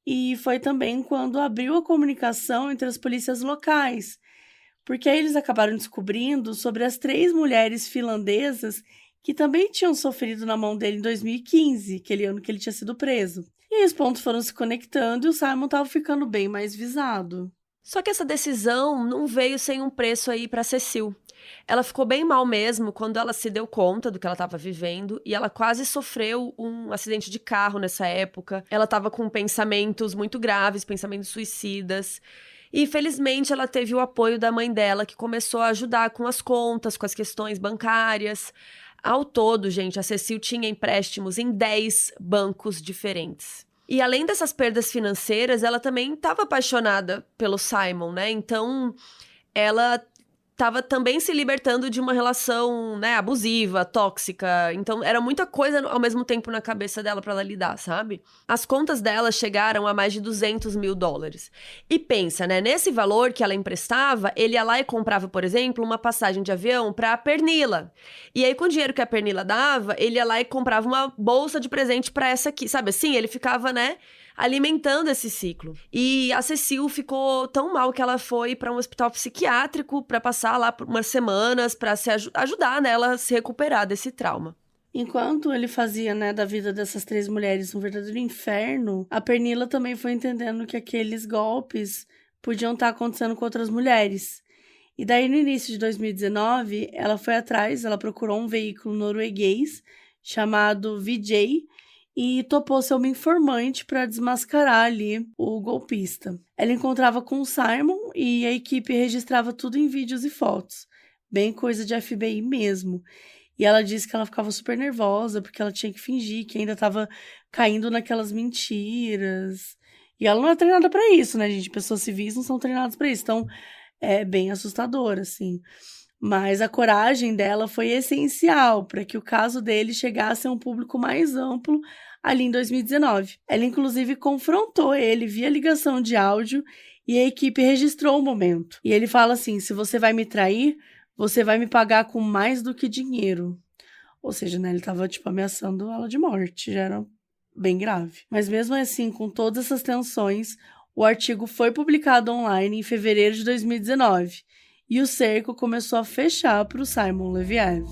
e foi também quando abriu a comunicação entre as polícias locais, porque aí eles acabaram descobrindo sobre as 3 mulheres finlandesas que também tinham sofrido na mão dele em 2015, aquele ano que ele tinha sido preso. E aí os pontos foram se conectando e o Simon estava ficando bem mais visado. Só que essa decisão não veio sem um preço aí pra Cecile. Ela ficou bem mal mesmo quando ela se deu conta do que ela estava vivendo e ela quase sofreu um acidente de carro nessa época. Ela estava com pensamentos muito graves, pensamentos suicidas. E felizmente ela teve o apoio da mãe dela, que começou a ajudar com as contas, com as questões bancárias. Ao todo, gente, a Cecile tinha empréstimos em 10 bancos diferentes. E além dessas perdas financeiras, ela também estava apaixonada pelo Simon, né? Então, ela estava também se libertando de uma relação, né, abusiva, tóxica. Então, era muita coisa ao mesmo tempo na cabeça dela para ela lidar, sabe? As contas dela chegaram a mais de $200.000. E pensa, né, nesse valor que ela emprestava, ele ia lá e comprava, por exemplo, uma passagem de avião para Pernilla. E aí, com o dinheiro que a Pernilla dava, ele ia lá e comprava uma bolsa de presente para essa aqui, sabe assim? Ele ficava, né, alimentando esse ciclo. E a Cecile ficou tão mal que ela foi para um hospital psiquiátrico para passar lá por umas semanas para se ajudar nela a se recuperar desse trauma. Enquanto ele fazia, né, da vida dessas 3 mulheres um verdadeiro inferno, a Pernilla também foi entendendo que aqueles golpes podiam estar acontecendo com outras mulheres. E daí, no início de 2019, ela foi atrás, ela procurou um veículo norueguês chamado VJ, e topou ser uma informante para desmascarar ali o golpista. Ela encontrava com o Simon e a equipe registrava tudo em vídeos e fotos, bem coisa de FBI mesmo. E ela disse que ela ficava super nervosa porque ela tinha que fingir que ainda estava caindo naquelas mentiras. E ela não é treinada para isso, né, gente? Pessoas civis não são treinadas para isso, então é bem assustador, assim. Mas a coragem dela foi essencial para que o caso dele chegasse a um público mais amplo ali em 2019. Ela, inclusive, confrontou ele via ligação de áudio e a equipe registrou o momento. E ele fala assim: se você vai me trair, você vai me pagar com mais do que dinheiro. Ou seja, né, ele estava ameaçando ela de morte, já era bem grave. Mas mesmo assim, com todas essas tensões, o artigo foi publicado online em fevereiro de 2019. E o cerco começou a fechar para o Simon Leviev.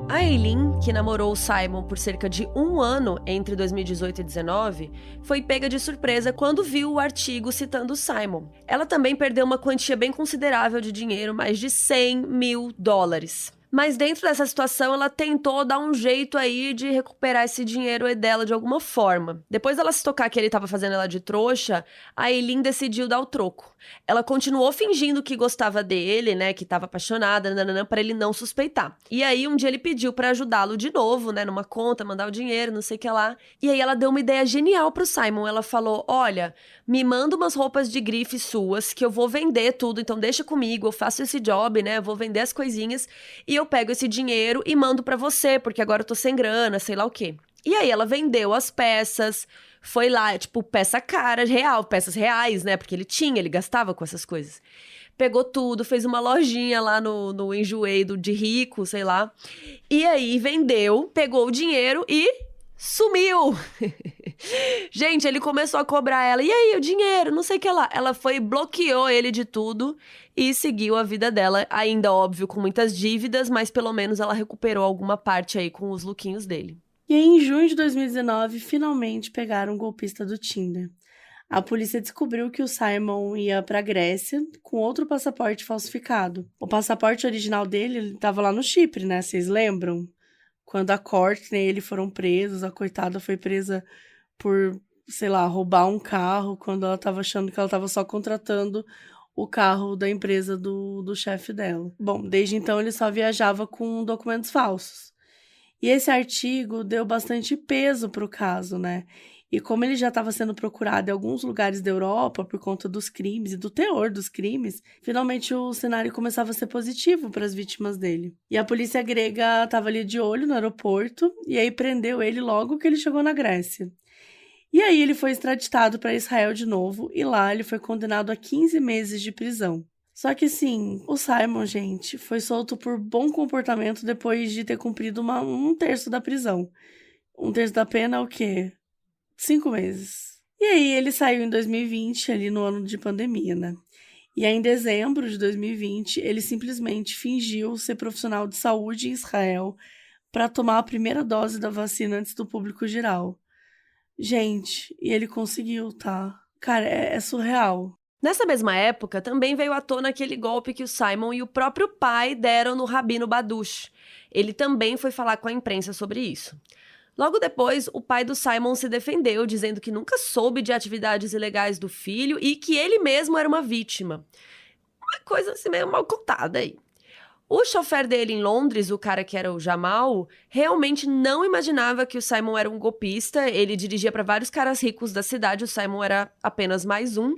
A Eileen, que namorou o Simon por cerca de 1 ano entre 2018 e 2019, foi pega de surpresa quando viu o artigo citando o Simon. Ela também perdeu uma quantia bem considerável de dinheiro, mais de $100.000. Mas dentro dessa situação, ela tentou dar um jeito aí de recuperar esse dinheiro dela de alguma forma. Depois dela se tocar que ele estava fazendo ela de trouxa, a Eileen decidiu dar o troco. Ela continuou fingindo que gostava dele, né, que estava apaixonada, para ele não suspeitar. E aí um dia ele pediu para ajudá-lo de novo, né, numa conta, mandar o dinheiro, não sei o que lá. E aí ela deu uma ideia genial pro Simon. Ela falou: "Olha, me manda umas roupas de grife suas que eu vou vender tudo, então deixa comigo, eu faço esse job, né, eu vou vender as coisinhas e eu pego esse dinheiro e mando pra você, porque agora eu tô sem grana, sei lá o quê." E aí ela vendeu as peças, foi lá, peça cara, real, peças reais, né? Porque ele gastava com essas coisas. Pegou tudo, fez uma lojinha lá no Enjoei de Rico, sei lá. E aí vendeu, pegou o dinheiro e sumiu. Gente, ele começou a cobrar ela. E aí, o dinheiro? Não sei o que lá. Ela foi e bloqueou ele de tudo e seguiu a vida dela. Ainda, óbvio, com muitas dívidas, mas pelo menos ela recuperou alguma parte aí com os lookinhos dele. E aí, em junho de 2019, finalmente pegaram um golpista do Tinder. A polícia descobriu que o Simon ia para a Grécia com outro passaporte falsificado. O passaporte original dele estava lá no Chipre, né? Vocês lembram? Quando a Courtney e ele foram presos, a coitada foi presa por, sei lá, roubar um carro, quando ela estava achando que ela estava só contratando o carro da empresa do chefe dela. Bom, desde então ele só viajava com documentos falsos. E esse artigo deu bastante peso para o caso, né? E como ele já estava sendo procurado em alguns lugares da Europa por conta dos crimes e do teor dos crimes, finalmente o cenário começava a ser positivo para as vítimas dele. E a polícia grega estava ali de olho no aeroporto e aí prendeu ele logo que ele chegou na Grécia. E aí ele foi extraditado para Israel de novo e lá ele foi condenado a 15 meses de prisão. Só que sim, o Simon, gente, foi solto por bom comportamento depois de ter cumprido um terço da prisão. Um terço da pena é o quê? 5 meses. E aí ele saiu em 2020, ali no ano de pandemia, né? E aí em dezembro de 2020, ele simplesmente fingiu ser profissional de saúde em Israel, para tomar a primeira dose da vacina antes do público geral. Gente, e ele conseguiu, tá? Cara, é surreal. Nessa mesma época, também veio à tona aquele golpe que o Simon e o próprio pai deram no Rabino Baduch. Ele também foi falar com a imprensa sobre isso. Logo depois, o pai do Simon se defendeu, dizendo que nunca soube de atividades ilegais do filho e que ele mesmo era uma vítima. Uma coisa assim meio mal contada aí. O chofer dele em Londres, o cara que era o Jamal, realmente não imaginava que o Simon era um golpista. Ele dirigia para vários caras ricos da cidade, o Simon era apenas mais um.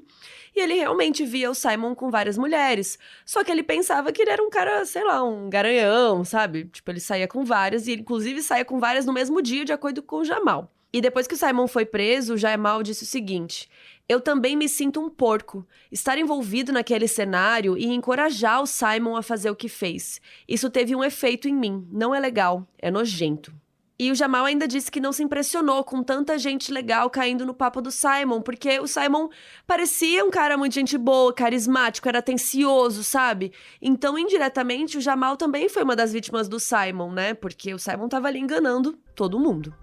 E ele realmente via o Simon com várias mulheres. Só que ele pensava que ele era um cara, sei lá, um garanhão, sabe? Tipo, ele saía com várias e ele, inclusive, saía com várias no mesmo dia, de acordo com o Jamal. E depois que o Simon foi preso, o Jamal disse o seguinte: eu também me sinto um porco. Estar envolvido naquele cenário e encorajar o Simon a fazer o que fez. Isso teve um efeito em mim. Não é legal, é nojento. E o Jamal ainda disse que não se impressionou com tanta gente legal caindo no papo do Simon, porque o Simon parecia um cara muito gente boa, carismático, era atencioso, sabe? Então, indiretamente, o Jamal também foi uma das vítimas do Simon, né? Porque o Simon tava ali enganando todo mundo.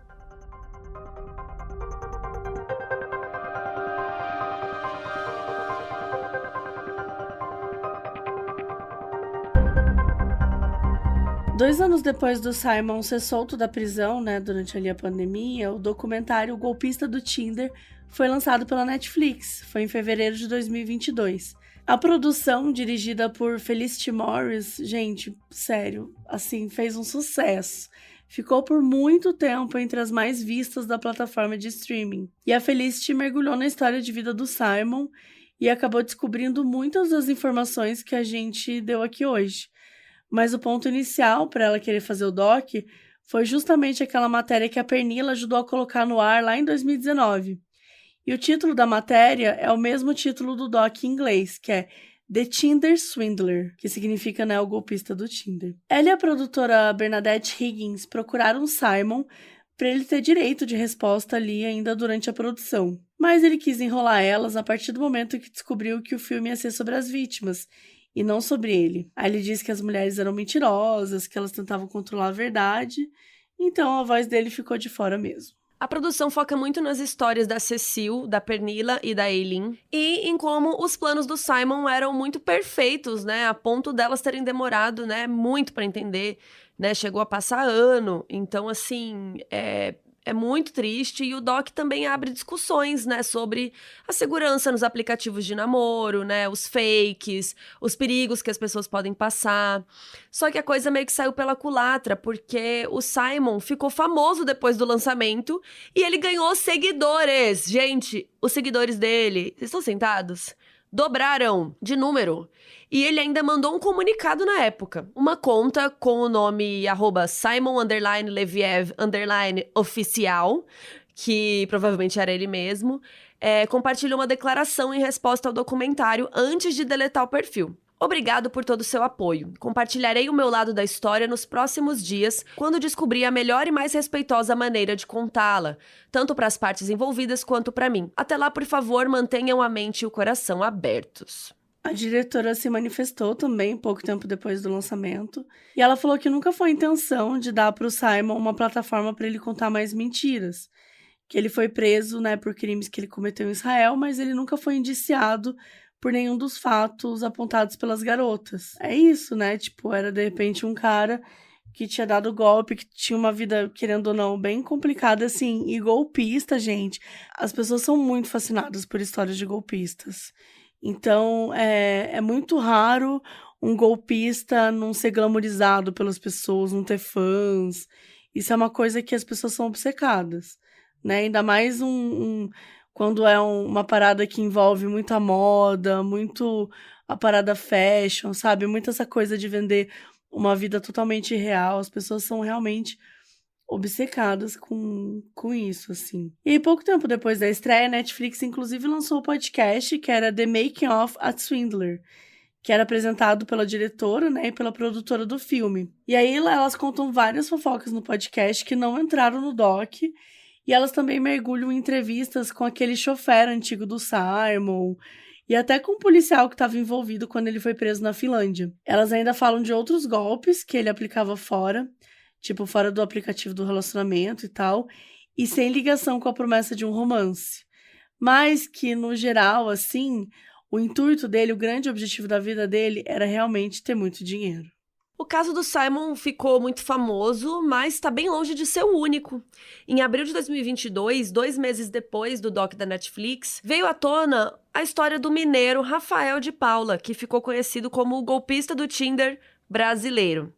Dois anos depois do Simon ser solto da prisão, né, durante ali a pandemia, o documentário O Golpista do Tinder foi lançado pela Netflix. Foi em fevereiro de 2022. A produção, dirigida por Felicity Morris, gente, sério, assim, fez um sucesso. Ficou por muito tempo entre as mais vistas da plataforma de streaming. E a Felicity mergulhou na história de vida do Simon e acabou descobrindo muitas das informações que a gente deu aqui hoje. Mas o ponto inicial para ela querer fazer o doc foi justamente aquela matéria que a Pernilla ajudou a colocar no ar lá em 2019. E o título da matéria é o mesmo título do doc em inglês, que é The Tinder Swindler, que significa, né, o golpista do Tinder. Ela e a produtora Bernadette Higgins procuraram Simon para ele ter direito de resposta ali ainda durante a produção. Mas ele quis enrolar elas a partir do momento que descobriu que o filme ia ser sobre as vítimas, e não sobre ele. Aí ele disse que as mulheres eram mentirosas, que elas tentavam controlar a verdade, então a voz dele ficou de fora mesmo. A produção foca muito nas histórias da Cecile, da Pernilla e da Eileen, e em como os planos do Simon eram muito perfeitos, né, a ponto delas terem demorado, né, muito para entender, né, chegou a passar ano, então, assim, é muito triste, e o doc também abre discussões, né, sobre a segurança nos aplicativos de namoro, né, os fakes, os perigos que as pessoas podem passar. Só que a coisa meio que saiu pela culatra, porque o Simon ficou famoso depois do lançamento e ele ganhou seguidores. Gente, os seguidores dele, vocês estão sentados? Dobraram de número. E ele ainda mandou um comunicado na época. Uma conta com o nome @Simon_Leviev_oficial, que provavelmente era ele mesmo, compartilhou uma declaração em resposta ao documentário antes de deletar o perfil. Obrigado por todo o seu apoio. Compartilharei o meu lado da história nos próximos dias, quando descobrir a melhor e mais respeitosa maneira de contá-la, tanto para as partes envolvidas quanto para mim. Até lá, por favor, mantenham a mente e o coração abertos. A diretora se manifestou também pouco tempo depois do lançamento, e ela falou que nunca foi a intenção de dar para o Simon uma plataforma para ele contar mais mentiras, que ele foi preso, né, por crimes que ele cometeu em Israel, mas ele nunca foi indiciado por nenhum dos fatos apontados pelas garotas. É isso, né? Tipo, era de repente um cara que tinha dado golpe, que tinha uma vida, querendo ou não, bem complicada, assim, e golpista, gente. As pessoas são muito fascinadas por histórias de golpistas. Então, é muito raro um golpista não ser glamorizado pelas pessoas, não ter fãs. Isso é uma coisa que as pessoas são obcecadas, né? Ainda mais quando é uma parada que envolve muita moda, muito a parada fashion, sabe? Muito essa coisa de vender uma vida totalmente real. As pessoas são realmente obcecadas com isso, assim. E aí, pouco tempo depois da estreia, a Netflix inclusive lançou o podcast que era The Making of a Swindler, que era apresentado pela diretora, né, e pela produtora do filme. E aí elas contam várias fofocas no podcast que não entraram no doc, e elas também mergulham em entrevistas com aquele chofer antigo do Simon, e até com o policial que estava envolvido quando ele foi preso na Finlândia. Elas ainda falam de outros golpes que ele aplicava fora, tipo, fora do aplicativo do relacionamento e tal, e sem ligação com a promessa de um romance. Mas que, no geral, assim, o intuito dele, o grande objetivo da vida dele era realmente ter muito dinheiro. O caso do Simon ficou muito famoso, mas está bem longe de ser o único. Em abril de 2022, 2 meses depois do doc da Netflix, veio à tona a história do mineiro Rafael de Paula, que ficou conhecido como o golpista do Tinder brasileiro.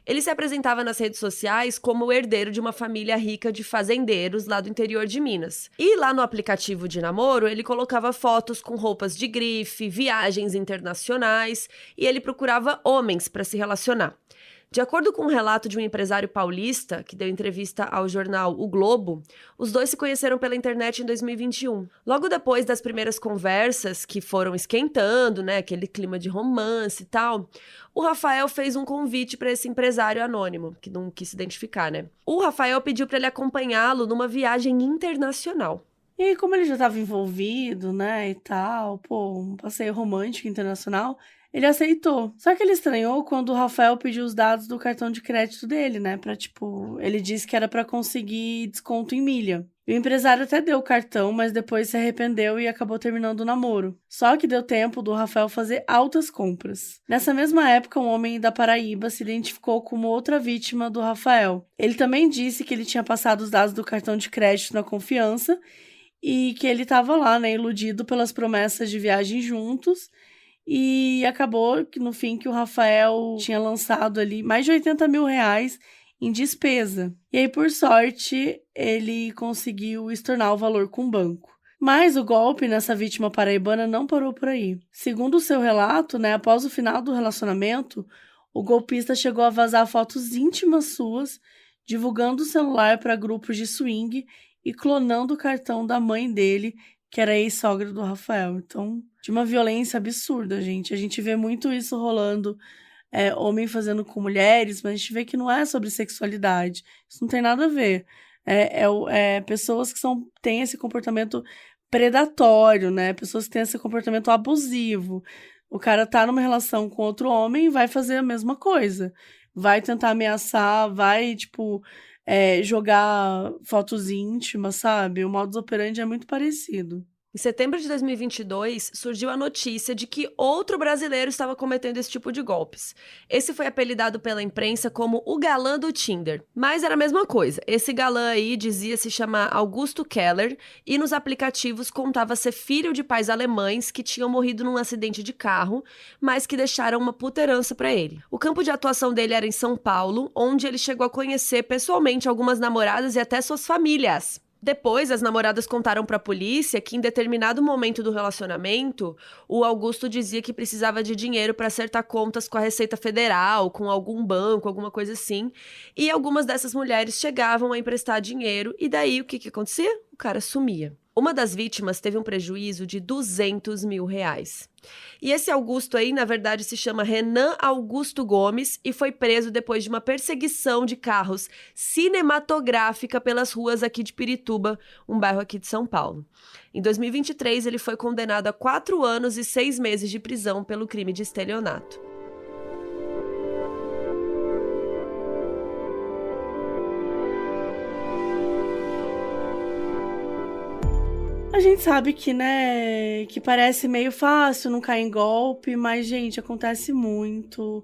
Ele se apresentava nas redes sociais como o herdeiro de uma família rica de fazendeiros lá do interior de Minas. E lá no aplicativo de namoro, ele colocava fotos com roupas de grife, viagens internacionais, e ele procurava homens para se relacionar. De acordo com um relato de um empresário paulista, que deu entrevista ao jornal O Globo, os dois se conheceram pela internet em 2021. Logo depois das primeiras conversas, que foram esquentando, né, aquele clima de romance e tal, o Rafael fez um convite para esse empresário anônimo, que não quis se identificar, né? O Rafael pediu para ele acompanhá-lo numa viagem internacional. E aí, como ele já estava envolvido, né, e tal, pô, um passeio romântico internacional, ele aceitou. Só que ele estranhou quando o Rafael pediu os dados do cartão de crédito dele, né, pra, tipo, ele disse que era pra conseguir desconto em milha. E o empresário até deu o cartão, mas depois se arrependeu e acabou terminando o namoro. Só que deu tempo do Rafael fazer altas compras. Nessa mesma época, um homem da Paraíba se identificou como outra vítima do Rafael. Ele também disse que ele tinha passado os dados do cartão de crédito na confiança e que ele estava lá, né, iludido pelas promessas de viagem juntos, e acabou que no fim que o Rafael tinha lançado ali mais de 80 mil reais em despesa. E aí, por sorte, ele conseguiu estornar o valor com o banco. Mas o golpe nessa vítima paraibana não parou por aí. Segundo o seu relato, né, após o final do relacionamento, o golpista chegou a vazar fotos íntimas suas, divulgando o celular para grupos de swing e clonando o cartão da mãe dele, que era ex-sogra do Rafael. Então, de uma violência absurda, gente. A gente vê muito isso rolando, homem fazendo com mulheres, mas a gente vê que não é sobre sexualidade. Isso não tem nada a ver. Pessoas que têm esse comportamento predatório, né? Pessoas que têm esse comportamento abusivo. O cara tá numa relação com outro homem e vai fazer a mesma coisa. Vai tentar ameaçar, vai, tipo, jogar fotos íntimas, sabe? O modus operandi é muito parecido. Em setembro de 2022, surgiu a notícia de que outro brasileiro estava cometendo esse tipo de golpes. Esse foi apelidado pela imprensa como o galã do Tinder. Mas era a mesma coisa. Esse galã aí dizia se chamar Augusto Keller e nos aplicativos contava ser filho de pais alemães que tinham morrido num acidente de carro, mas que deixaram uma puta herança pra ele. O campo de atuação dele era em São Paulo, onde ele chegou a conhecer pessoalmente algumas namoradas e até suas famílias. Depois, as namoradas contaram para a polícia que em determinado momento do relacionamento, o Augusto dizia que precisava de dinheiro para acertar contas com a Receita Federal, com algum banco, alguma coisa assim. E algumas dessas mulheres chegavam a emprestar dinheiro e daí o que acontecia? O cara sumia. Uma das vítimas teve um prejuízo de 200 mil reais. E esse Augusto aí, na verdade, se chama Renan Augusto Gomes e foi preso depois de uma perseguição de carros cinematográfica pelas ruas aqui de Pirituba, um bairro aqui de São Paulo. Em 2023, ele foi condenado a 4 anos e 6 meses de prisão pelo crime de estelionato. A gente sabe que, né, que parece meio fácil não cair em golpe, mas, gente, acontece muito,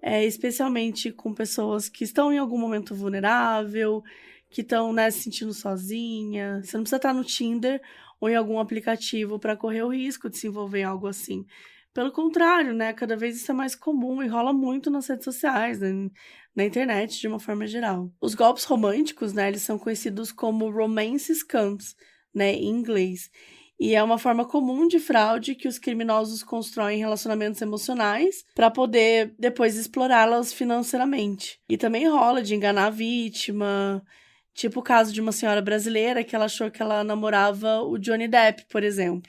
especialmente com pessoas que estão em algum momento vulnerável, que estão, né, se sentindo sozinha. Você não precisa estar no Tinder ou em algum aplicativo para correr o risco de se envolver em algo assim. Pelo contrário, né, cada vez isso é mais comum e rola muito nas redes sociais, né, na internet de uma forma geral. Os golpes românticos, né, eles são conhecidos como romance scams, né, em inglês. E é uma forma comum de fraude que os criminosos constroem relacionamentos emocionais para poder depois explorá-las financeiramente. E também rola de enganar a vítima, tipo o caso de uma senhora brasileira que ela achou que ela namorava o Johnny Depp, por exemplo.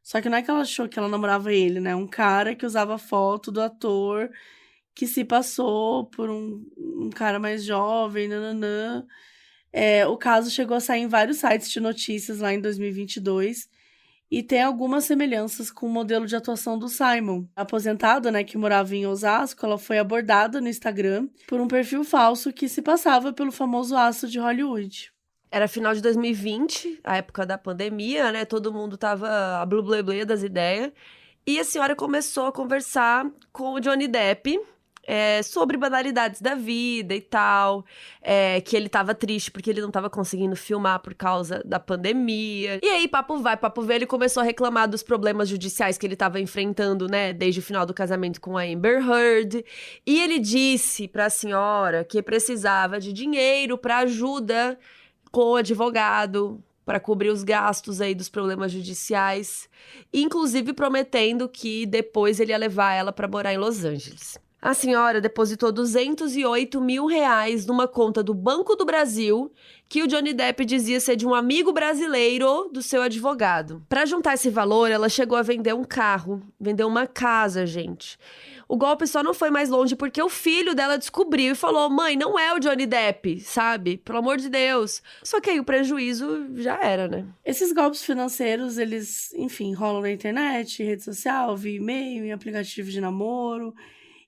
Só que não é que ela achou que ela namorava ele, né? Um cara que usava foto do ator que se passou por um cara mais jovem, nananã. O caso chegou a sair em vários sites de notícias lá em 2022 e tem algumas semelhanças com o modelo de atuação do Simon. A aposentada, né, que morava em Osasco, ela foi abordada no Instagram por um perfil falso que se passava pelo famoso astro de Hollywood. Era final de 2020, a época da pandemia, né? Todo mundo tava a blá das ideias. E a senhora começou a conversar com o Johnny Depp sobre banalidades da vida e tal. Que ele tava triste porque ele não tava conseguindo filmar por causa da pandemia. E aí, papo vai, papo vem, ele começou a reclamar dos problemas judiciais que ele tava enfrentando, né? Desde o final do casamento com a Amber Heard. E ele disse pra senhora que precisava de dinheiro pra ajuda com o advogado, para cobrir os gastos aí dos problemas judiciais, inclusive prometendo que depois ele ia levar ela para morar em Los Angeles. A senhora depositou R$208 mil numa conta do Banco do Brasil, que o Johnny Depp dizia ser de um amigo brasileiro do seu advogado. Para juntar esse valor, ela chegou a vender um carro, vender uma casa, gente. O golpe só não foi mais longe porque o filho dela descobriu e falou: mãe, não é o Johnny Depp, sabe? Pelo amor de Deus. Só que aí o prejuízo já era, né? Esses golpes financeiros, eles, enfim, rolam na internet, rede social, via e-mail, em aplicativo de namoro.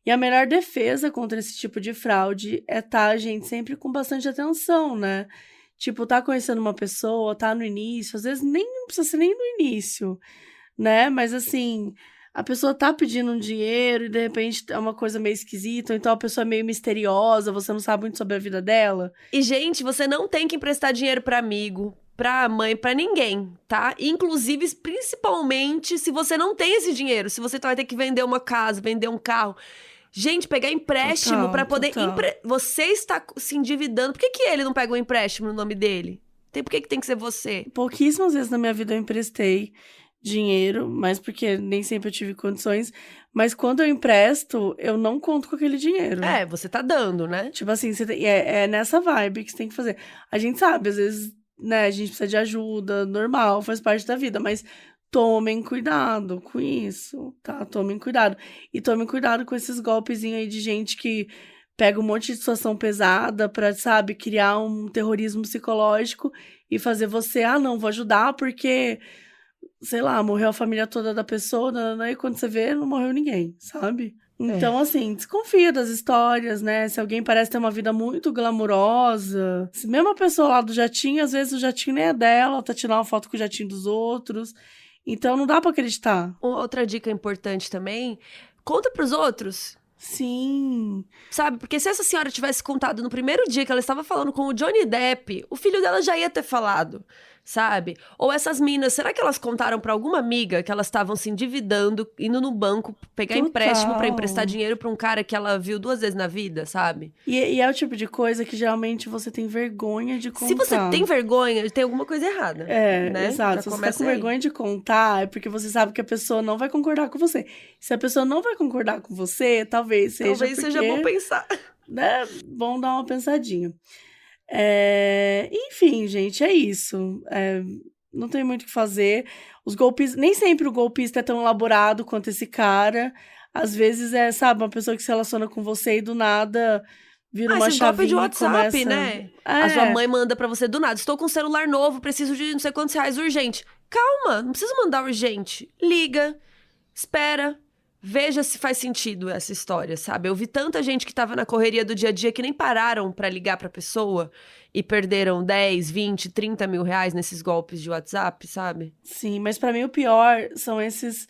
E a melhor defesa contra esse tipo de fraude é estar, gente, sempre com bastante atenção, né? Tipo, tá conhecendo uma pessoa, tá no início, às vezes nem não precisa ser nem no início, né? Mas assim, a pessoa tá pedindo um dinheiro e de repente é uma coisa meio esquisita, ou então a pessoa é meio misteriosa, você não sabe muito sobre a vida dela. E, gente, você não tem que emprestar dinheiro pra amigo, pra mãe, pra ninguém, tá? Inclusive, principalmente, se você não tem esse dinheiro, se você vai ter que vender uma casa, vender um carro. Gente, pegar empréstimo Total, pra poder... total. Você está se endividando. Por que ele não pega um empréstimo no nome dele? Por que tem que ser você? Pouquíssimas vezes na minha vida eu emprestei dinheiro, mas porque nem sempre eu tive condições. Mas quando eu empresto, eu não conto com aquele dinheiro. Você tá dando, né? Tipo assim, é nessa vibe que você tem que fazer. A gente sabe, às vezes, né, a gente precisa de ajuda, normal, faz parte da vida, mas tomem cuidado com isso, tá? Tomem cuidado. E tomem cuidado com esses golpezinhos aí de gente que pega um monte de situação pesada pra, sabe, criar um terrorismo psicológico e fazer você, não, vou ajudar porque, sei lá, morreu a família toda da pessoa, e quando você vê, não morreu ninguém, sabe? Então, assim, desconfia das histórias, né? Se alguém parece ter uma vida muito glamurosa, se mesmo a pessoa lá do jatinho, às vezes o jatinho nem é dela, tá tirando uma foto com o jatinho dos outros. Então, não dá pra acreditar. Outra dica importante também, conta pros outros. Sim. Sabe? Porque se essa senhora tivesse contado no primeiro dia que ela estava falando com o Johnny Depp, o filho dela já ia ter falado, sabe? Ou essas minas, será que elas contaram pra alguma amiga que elas estavam se endividando, indo no banco, pegar Total. empréstimo pra emprestar dinheiro pra um cara que ela viu 2 vezes na vida, sabe? E é o tipo de coisa que geralmente você tem vergonha de contar. Se você tem vergonha, tem alguma coisa errada. né? Exato. Já Se você tá começa com aí. vergonha de contar, é porque você sabe que a pessoa não vai concordar com você. Se a pessoa não vai concordar com você, talvez seja Talvez seja bom pensar. né, bom dar uma pensadinha. Enfim, gente, é isso. Não tem muito o que fazer. Os golpes, nem sempre o golpista é tão elaborado quanto esse cara. Às vezes sabe, uma pessoa que se relaciona com você e do nada vira uma Esses golpes chavinha de e WhatsApp, começa... né? A sua mãe manda pra você do nada. Estou com um celular novo, preciso de não sei quantos reais urgente. Calma, não precisa mandar urgente. Liga, espera, veja se faz sentido essa história, sabe? Eu vi tanta gente que tava na correria do dia a dia que nem pararam pra ligar pra pessoa e perderam 10, 20, 30 mil reais nesses golpes de WhatsApp, sabe? Sim, mas pra mim o pior são esses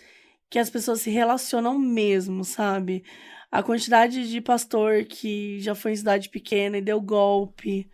que as pessoas se relacionam mesmo, sabe? A quantidade de pastor que já foi em cidade pequena e deu golpe,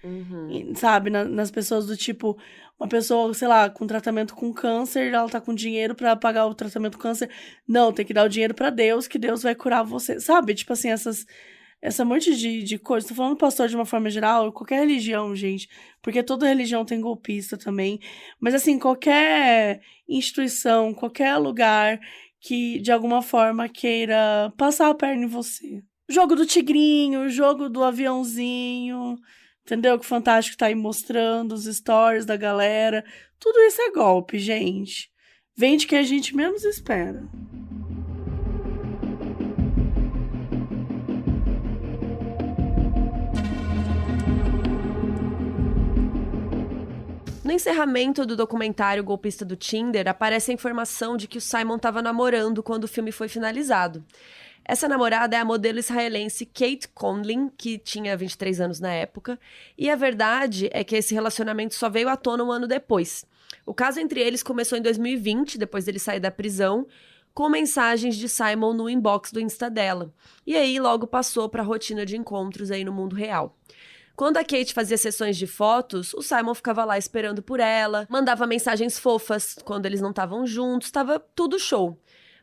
sabe? Nas pessoas do tipo, uma pessoa, sei lá, com tratamento com câncer, ela tá com dinheiro pra pagar o tratamento com câncer. Não, tem que dar o dinheiro pra Deus, que Deus vai curar você, sabe? Tipo assim, essa monte de coisas. Tô falando pastor de uma forma geral, qualquer religião, gente. Porque toda religião tem golpista também. Mas assim, qualquer instituição, qualquer lugar que de alguma forma queira passar a perna em você. Jogo do tigrinho, jogo do aviãozinho, entendeu? Que o Fantástico tá aí mostrando os stories da galera. Tudo isso é golpe, gente. Vem de que a gente menos espera. No encerramento do documentário Golpista do Tinder, aparece a informação de que o Simon estava namorando quando o filme foi finalizado. Essa namorada é a modelo israelense Kate Conlin, que tinha 23 anos na época, e a verdade é que esse relacionamento só veio à tona um ano depois. O caso entre eles começou em 2020, depois dele sair da prisão, com mensagens de Simon no inbox do Insta dela. E aí logo passou para a rotina de encontros aí no mundo real. Quando a Kate fazia sessões de fotos, o Simon ficava lá esperando por ela, mandava mensagens fofas quando eles não estavam juntos, estava tudo show.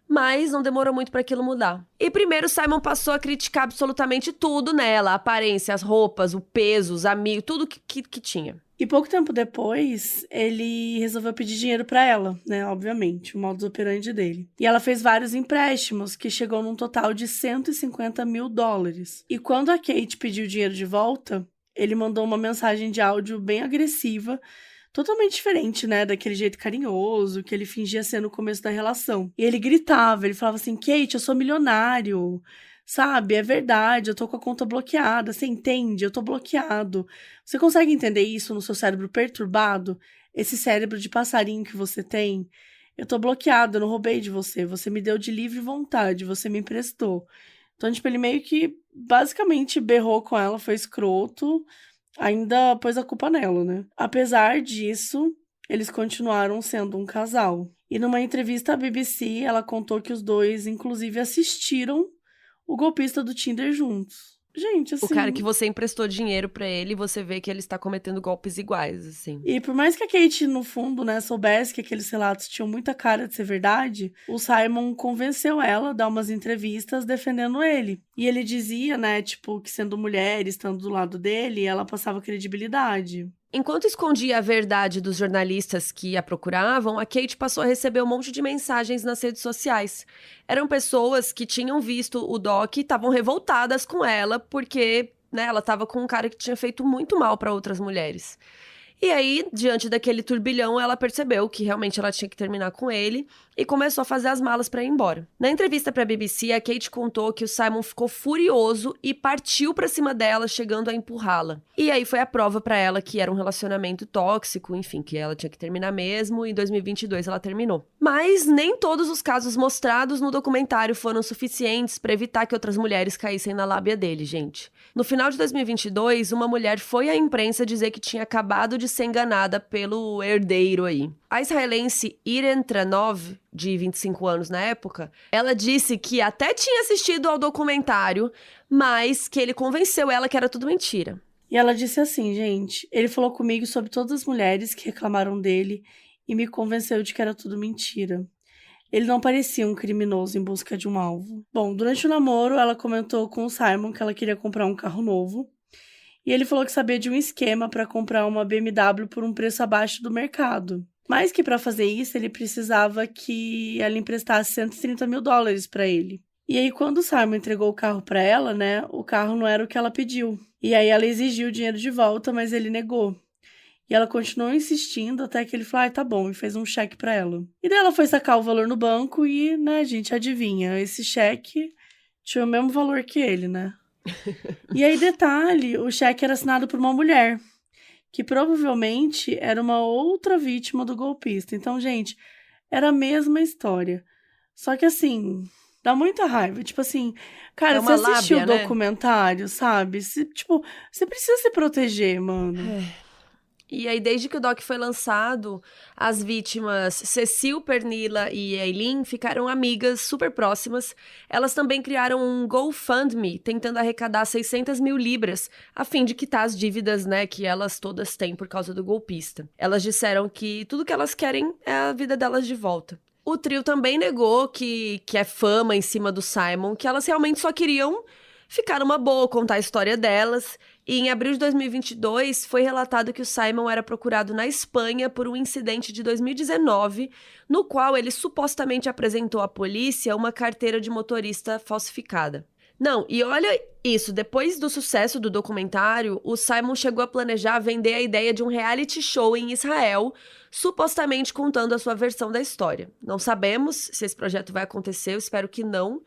Mas não demorou muito para aquilo mudar. E primeiro Simon passou a criticar absolutamente tudo nela, a aparência, as roupas, o peso, os amigos, tudo que tinha. E pouco tempo depois, ele resolveu pedir dinheiro pra ela, né? Obviamente, o modus operandi dele. E ela fez vários empréstimos, que chegou num total de $150 mil. E quando a Kate pediu o dinheiro de volta, ele mandou uma mensagem de áudio bem agressiva, totalmente diferente, né? Daquele jeito carinhoso que ele fingia ser no começo da relação. E ele gritava, ele falava assim, Kate, eu sou milionário, sabe? É verdade, eu tô com a conta bloqueada, você entende? Eu tô bloqueado. Você consegue entender isso no seu cérebro perturbado? Esse cérebro de passarinho que você tem? Eu tô bloqueado, eu não roubei de você, você me deu de livre vontade, você me emprestou. Então, tipo, ele meio que basicamente berrou com ela, foi escroto, ainda pôs a culpa nela, né? Apesar disso, eles continuaram sendo um casal. E numa entrevista à BBC, ela contou que os dois, inclusive, assistiram o Golpista do Tinder juntos. Gente, assim... O cara que você emprestou dinheiro pra ele, você vê que ele está cometendo golpes iguais, assim. E por mais que a Kate, no fundo, né, soubesse que aqueles relatos tinham muita cara de ser verdade, o Simon convenceu ela a dar umas entrevistas defendendo ele. E ele dizia, né, tipo, que sendo mulher, estando do lado dele, ela passava credibilidade. Enquanto escondia a verdade dos jornalistas que a procuravam, a Kate passou a receber um monte de mensagens nas redes sociais. Eram pessoas que tinham visto o Doc e estavam revoltadas com ela porque, né, ela estava com um cara que tinha feito muito mal para outras mulheres. E aí, diante daquele turbilhão, ela percebeu que realmente ela tinha que terminar com ele e começou a fazer as malas para ir embora. Na entrevista para a BBC, a Kate contou que o Simon ficou furioso e partiu para cima dela, chegando a empurrá-la. E aí foi a prova para ela que era um relacionamento tóxico, enfim, que ela tinha que terminar mesmo, e em 2022 ela terminou. Mas nem todos os casos mostrados no documentário foram suficientes para evitar que outras mulheres caíssem na lábia dele, gente. No final de 2022, uma mulher foi à imprensa dizer que tinha acabado de ser enganada pelo herdeiro aí. A israelense Iren Tranov, de 25 anos na época, ela disse que até tinha assistido ao documentário, mas que ele convenceu ela que era tudo mentira. E ela disse assim, gente, ele falou comigo sobre todas as mulheres que reclamaram dele e me convenceu de que era tudo mentira. Ele não parecia um criminoso em busca de um alvo. Bom, durante o namoro, ela comentou com o Simon que ela queria comprar um carro novo. E ele falou que sabia de um esquema para comprar uma BMW por um preço abaixo do mercado. Mas que para fazer isso, ele precisava que ela emprestasse $130 mil para ele. E aí, quando o Simon entregou o carro para ela, né, o carro não era o que ela pediu. E aí ela exigiu o dinheiro de volta, mas ele negou. E ela continuou insistindo até que ele falou, tá bom, e fez um cheque pra ela. E daí ela foi sacar o valor no banco e, né, gente, adivinha, esse cheque tinha o mesmo valor que ele, né? E aí, detalhe, o cheque era assinado por uma mulher, que provavelmente era uma outra vítima do golpista. Então, gente, era a mesma história. Só que, assim, dá muita raiva. Tipo assim, cara, você assistiu o documentário, sabe? Você precisa se proteger, mano. E aí, desde que o doc foi lançado, as vítimas Cecil, Pernilla e Aileen ficaram amigas super próximas. Elas também criaram um GoFundMe, tentando arrecadar 600 mil libras, a fim de quitar as dívidas, né, que elas todas têm por causa do golpista. Elas disseram que tudo que elas querem é a vida delas de volta. O trio também negou que é fama em cima do Simon, que elas realmente só queriam ficar numa boa, contar a história delas. E em abril de 2022, foi relatado que o Simon era procurado na Espanha por um incidente de 2019, no qual ele supostamente apresentou à polícia uma carteira de motorista falsificada. Não, e olha isso, depois do sucesso do documentário, o Simon chegou a planejar vender a ideia de um reality show em Israel, supostamente contando a sua versão da história. Não sabemos se esse projeto vai acontecer, eu espero que não,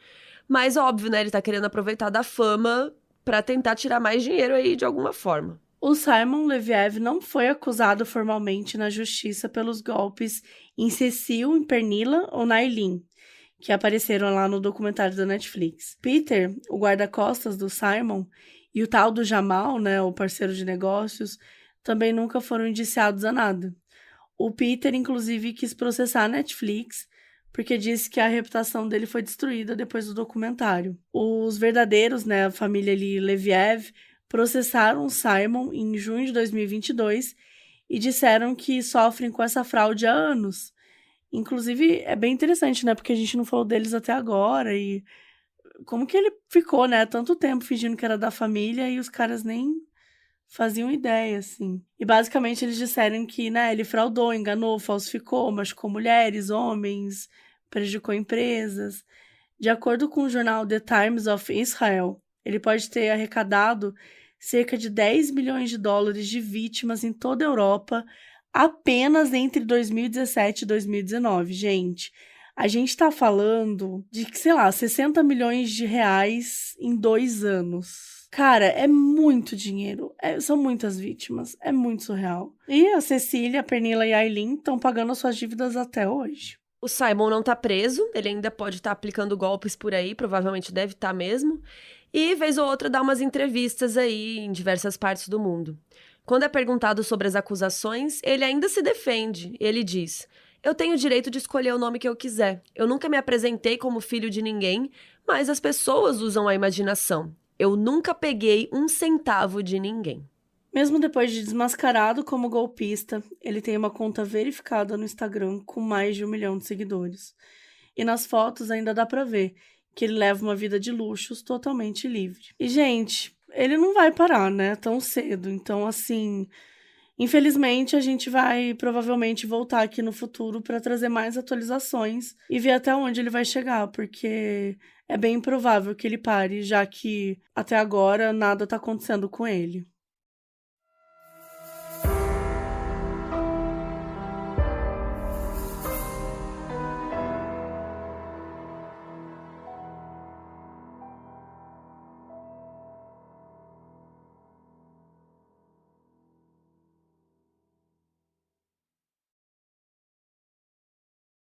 mas óbvio, né, ele tá querendo aproveitar da fama pra tentar tirar mais dinheiro aí de alguma forma. O Simon Leviev não foi acusado formalmente na justiça pelos golpes em Cecile, em Pernilla ou na Eileen, que apareceram lá no documentário da Netflix. Peter, o guarda-costas do Simon, e o tal do Jamal, né, o parceiro de negócios, também nunca foram indiciados a nada. O Peter, inclusive, quis processar a Netflix porque disse que a reputação dele foi destruída depois do documentário. Os verdadeiros, né, a família ali, Leviev, processaram Simon em junho de 2022 e disseram que sofrem com essa fraude há anos. Inclusive, é bem interessante, né, porque a gente não falou deles até agora e como que ele ficou, né, tanto tempo fingindo que era da família e os caras nem faziam ideia, assim. E basicamente eles disseram que, né, ele fraudou, enganou, falsificou, machucou mulheres, homens, prejudicou empresas. De acordo com o jornal The Times of Israel, ele pode ter arrecadado cerca de 10 milhões de dólares de vítimas em toda a Europa apenas entre 2017 e 2019. Gente, a gente tá falando de, sei lá, 60 milhões de reais em 2 anos. Cara, é muito dinheiro. São muitas vítimas. É muito surreal. E a Cecília, a Pernilla e a Eileen estão pagando suas dívidas até hoje. O Simon não tá preso, ele ainda pode estar aplicando golpes por aí, provavelmente deve estar mesmo. E, vez ou outra, dá umas entrevistas aí em diversas partes do mundo. Quando é perguntado sobre as acusações, ele ainda se defende. Ele diz: "Eu tenho o direito de escolher o nome que eu quiser. Eu nunca me apresentei como filho de ninguém, mas as pessoas usam a imaginação. Eu nunca peguei um centavo de ninguém." Mesmo depois de desmascarado como golpista, ele tem uma conta verificada no Instagram com mais de 1 milhão de seguidores. E nas fotos ainda dá pra ver que ele leva uma vida de luxos totalmente livre. E, gente, ele não vai parar, né, tão cedo. Então, assim, infelizmente, a gente vai provavelmente voltar aqui no futuro para trazer mais atualizações e ver até onde ele vai chegar, porque é bem improvável que ele pare, já que até agora nada tá acontecendo com ele.